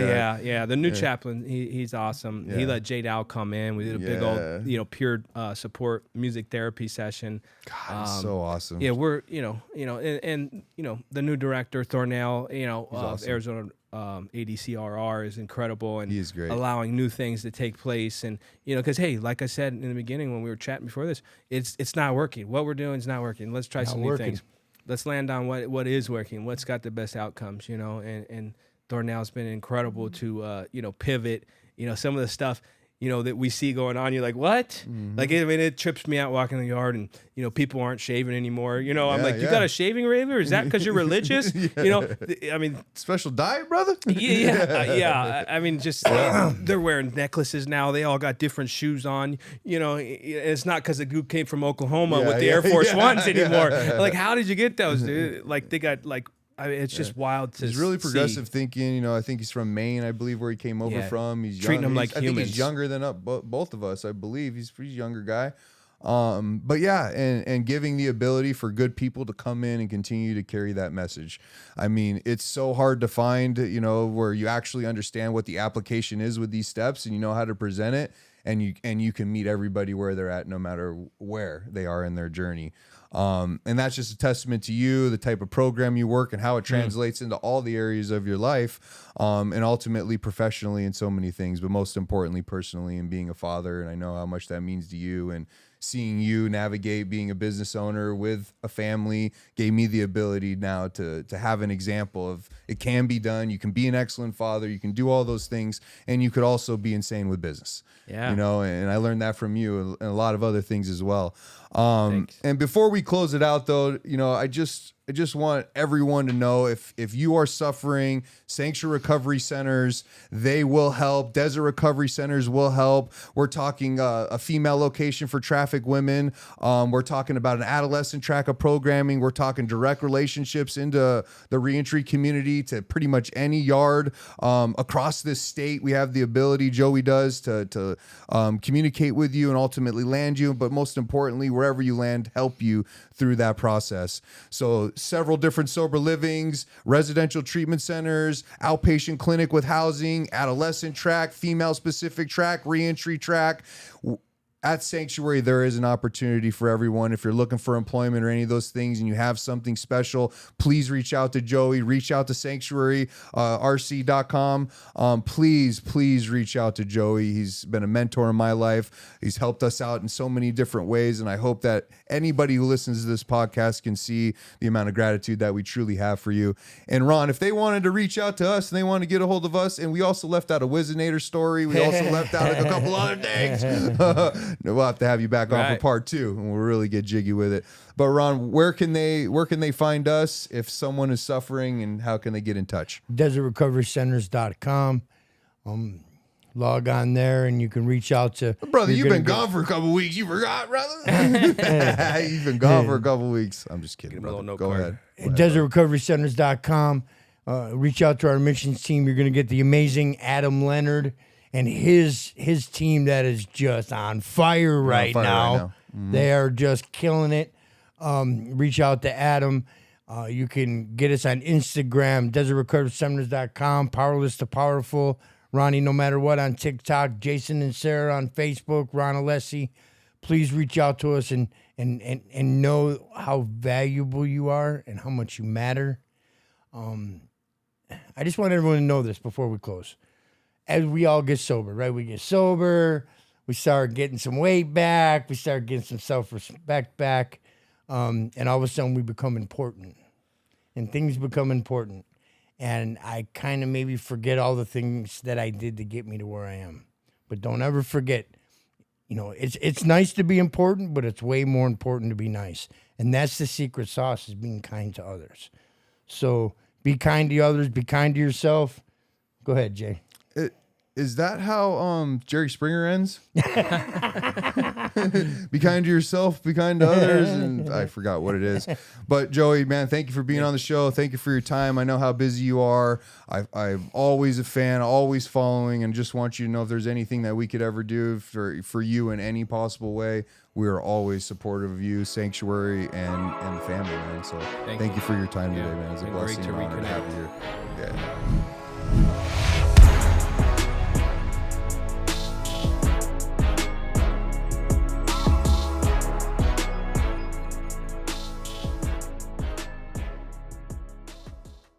yeah. The new chaplain, he's awesome. He let Jade Al come in. We did a big old, you know, pure support music therapy session. God, it's so awesome. Yeah, we're, you know, and you know, the new director, Thornell, you know, awesome. Arizona ADCRR is incredible and he is great. Allowing new things to take place. And, you know, because, hey, like I said in the beginning when we were chatting before this, it's not working. What we're doing is not working. Let's try some new things. Let's land on what is working, what's got the best outcomes, you know, and Thornell's been incredible to, you know, pivot, you know, some of the stuff, you know, that we see going on. You're like, what? Like, I mean, it trips me out walking in the yard and, you know, people aren't shaving anymore. You know, I'm like, you got a shaving razor? Is that because you're religious? You know, I mean. Special diet, brother? Yeah. I mean, just, they're wearing necklaces now. They all got different shoes on. You know, it's not because the group came from Oklahoma with the Air Force Ones anymore. Like, how did you get those, dude? Like, they got, like, I mean, it's just wild to see. He's really progressive thinking. You know, I think he's from Maine, I believe, where he came over from. He's treating them like humans. I think he's younger than both of us, I believe. He's a pretty younger guy. But yeah, and giving the ability for good people to come in and continue to carry that message. I mean, it's so hard to find, you know, where you actually understand what the application is with these steps and you know how to present it. And you can meet everybody where they're at, no matter where they are in their journey. And that's just a testament to you, the type of program you work and how it translates into all the areas of your life, and ultimately professionally in so many things, but most importantly, personally, and being a father. And I know how much that means to you, and seeing you navigate being a business owner with a family gave me the ability now to have an example of it can be done. You can be an excellent father. You can do all those things, and you could also be insane with business. Yeah. You know, and I learned that from you and a lot of other things as well. And before we close it out though, you know, I just want everyone to know if you are suffering, Sanctuary Recovery Centers, they will help. Desert Recovery Centers will help. We're talking a female location for trafficked women. We're talking about an adolescent track of programming. We're talking direct relationships into the reentry community to pretty much any yard across this state. We have the ability, Joey does, to communicate with you and ultimately land you. But most importantly, wherever you land, help you through that process. So several different sober livings, residential treatment centers, outpatient clinic with housing, adolescent track, female specific track, reentry track. at Sanctuary, there is an opportunity for everyone. If you're looking for employment or any of those things and you have something special, please reach out to Joey, reach out to Sanctuary, rc.com. Please reach out to Joey. He's been a mentor in my life. He's helped us out in so many different ways. And I hope that anybody who listens to this podcast can see the amount of gratitude that we truly have for you. And Ron, if they wanted to reach out to us and they want to get a hold of us, and we also left out a Wizinator story. We also left out a couple other things. We'll have to have you back on for part 2, and we'll really get jiggy with it. But Ron, where can they find us if someone is suffering, and how can they get in touch? DesertRecoveryCenters.com. Log on there, and you can reach out to. Brother, you've been gone for a couple weeks. You forgot, brother? You've been gone for a couple weeks. I'm just kidding, brother. Go ahead. DesertRecoveryCenters.com. Reach out to our admissions team. You're going to get the amazing Adam Leonard and his team that is just on fire right now. Mm-hmm. They are just killing it. Reach out to Adam. You can get us on Instagram, DesertRecoveryCenters.com, Powerless to Powerful. Ronnie, no matter what, on TikTok. Jason and Sarah on Facebook. Ron Alessi. Please reach out to us and know how valuable you are and how much you matter. I just want everyone to know this before we close. As we all get sober, right? We get sober. We start getting some weight back. We start getting some self-respect back. And all of a sudden we become important. And things become important. And I kind of maybe forget all the things that I did to get me to where I am. But don't ever forget, it's nice to be important, but it's way more important to be nice. And that's the secret sauce, is being kind to others. So be kind to others. Be kind to yourself. Go ahead, Jay. Is that how Jerry Springer ends? Be kind to yourself, be kind to others, and I forgot what it is. But Joey, man, thank you for being on the show. Thank you for your time. I know how busy you are. I'm always a fan, always following, and just want you to know if there's anything that we could ever do for you in any possible way, we are always supportive of you, Sanctuary, and the family, man. So thank you for your time today, man. It's a blessing and honor to have you here. Yeah.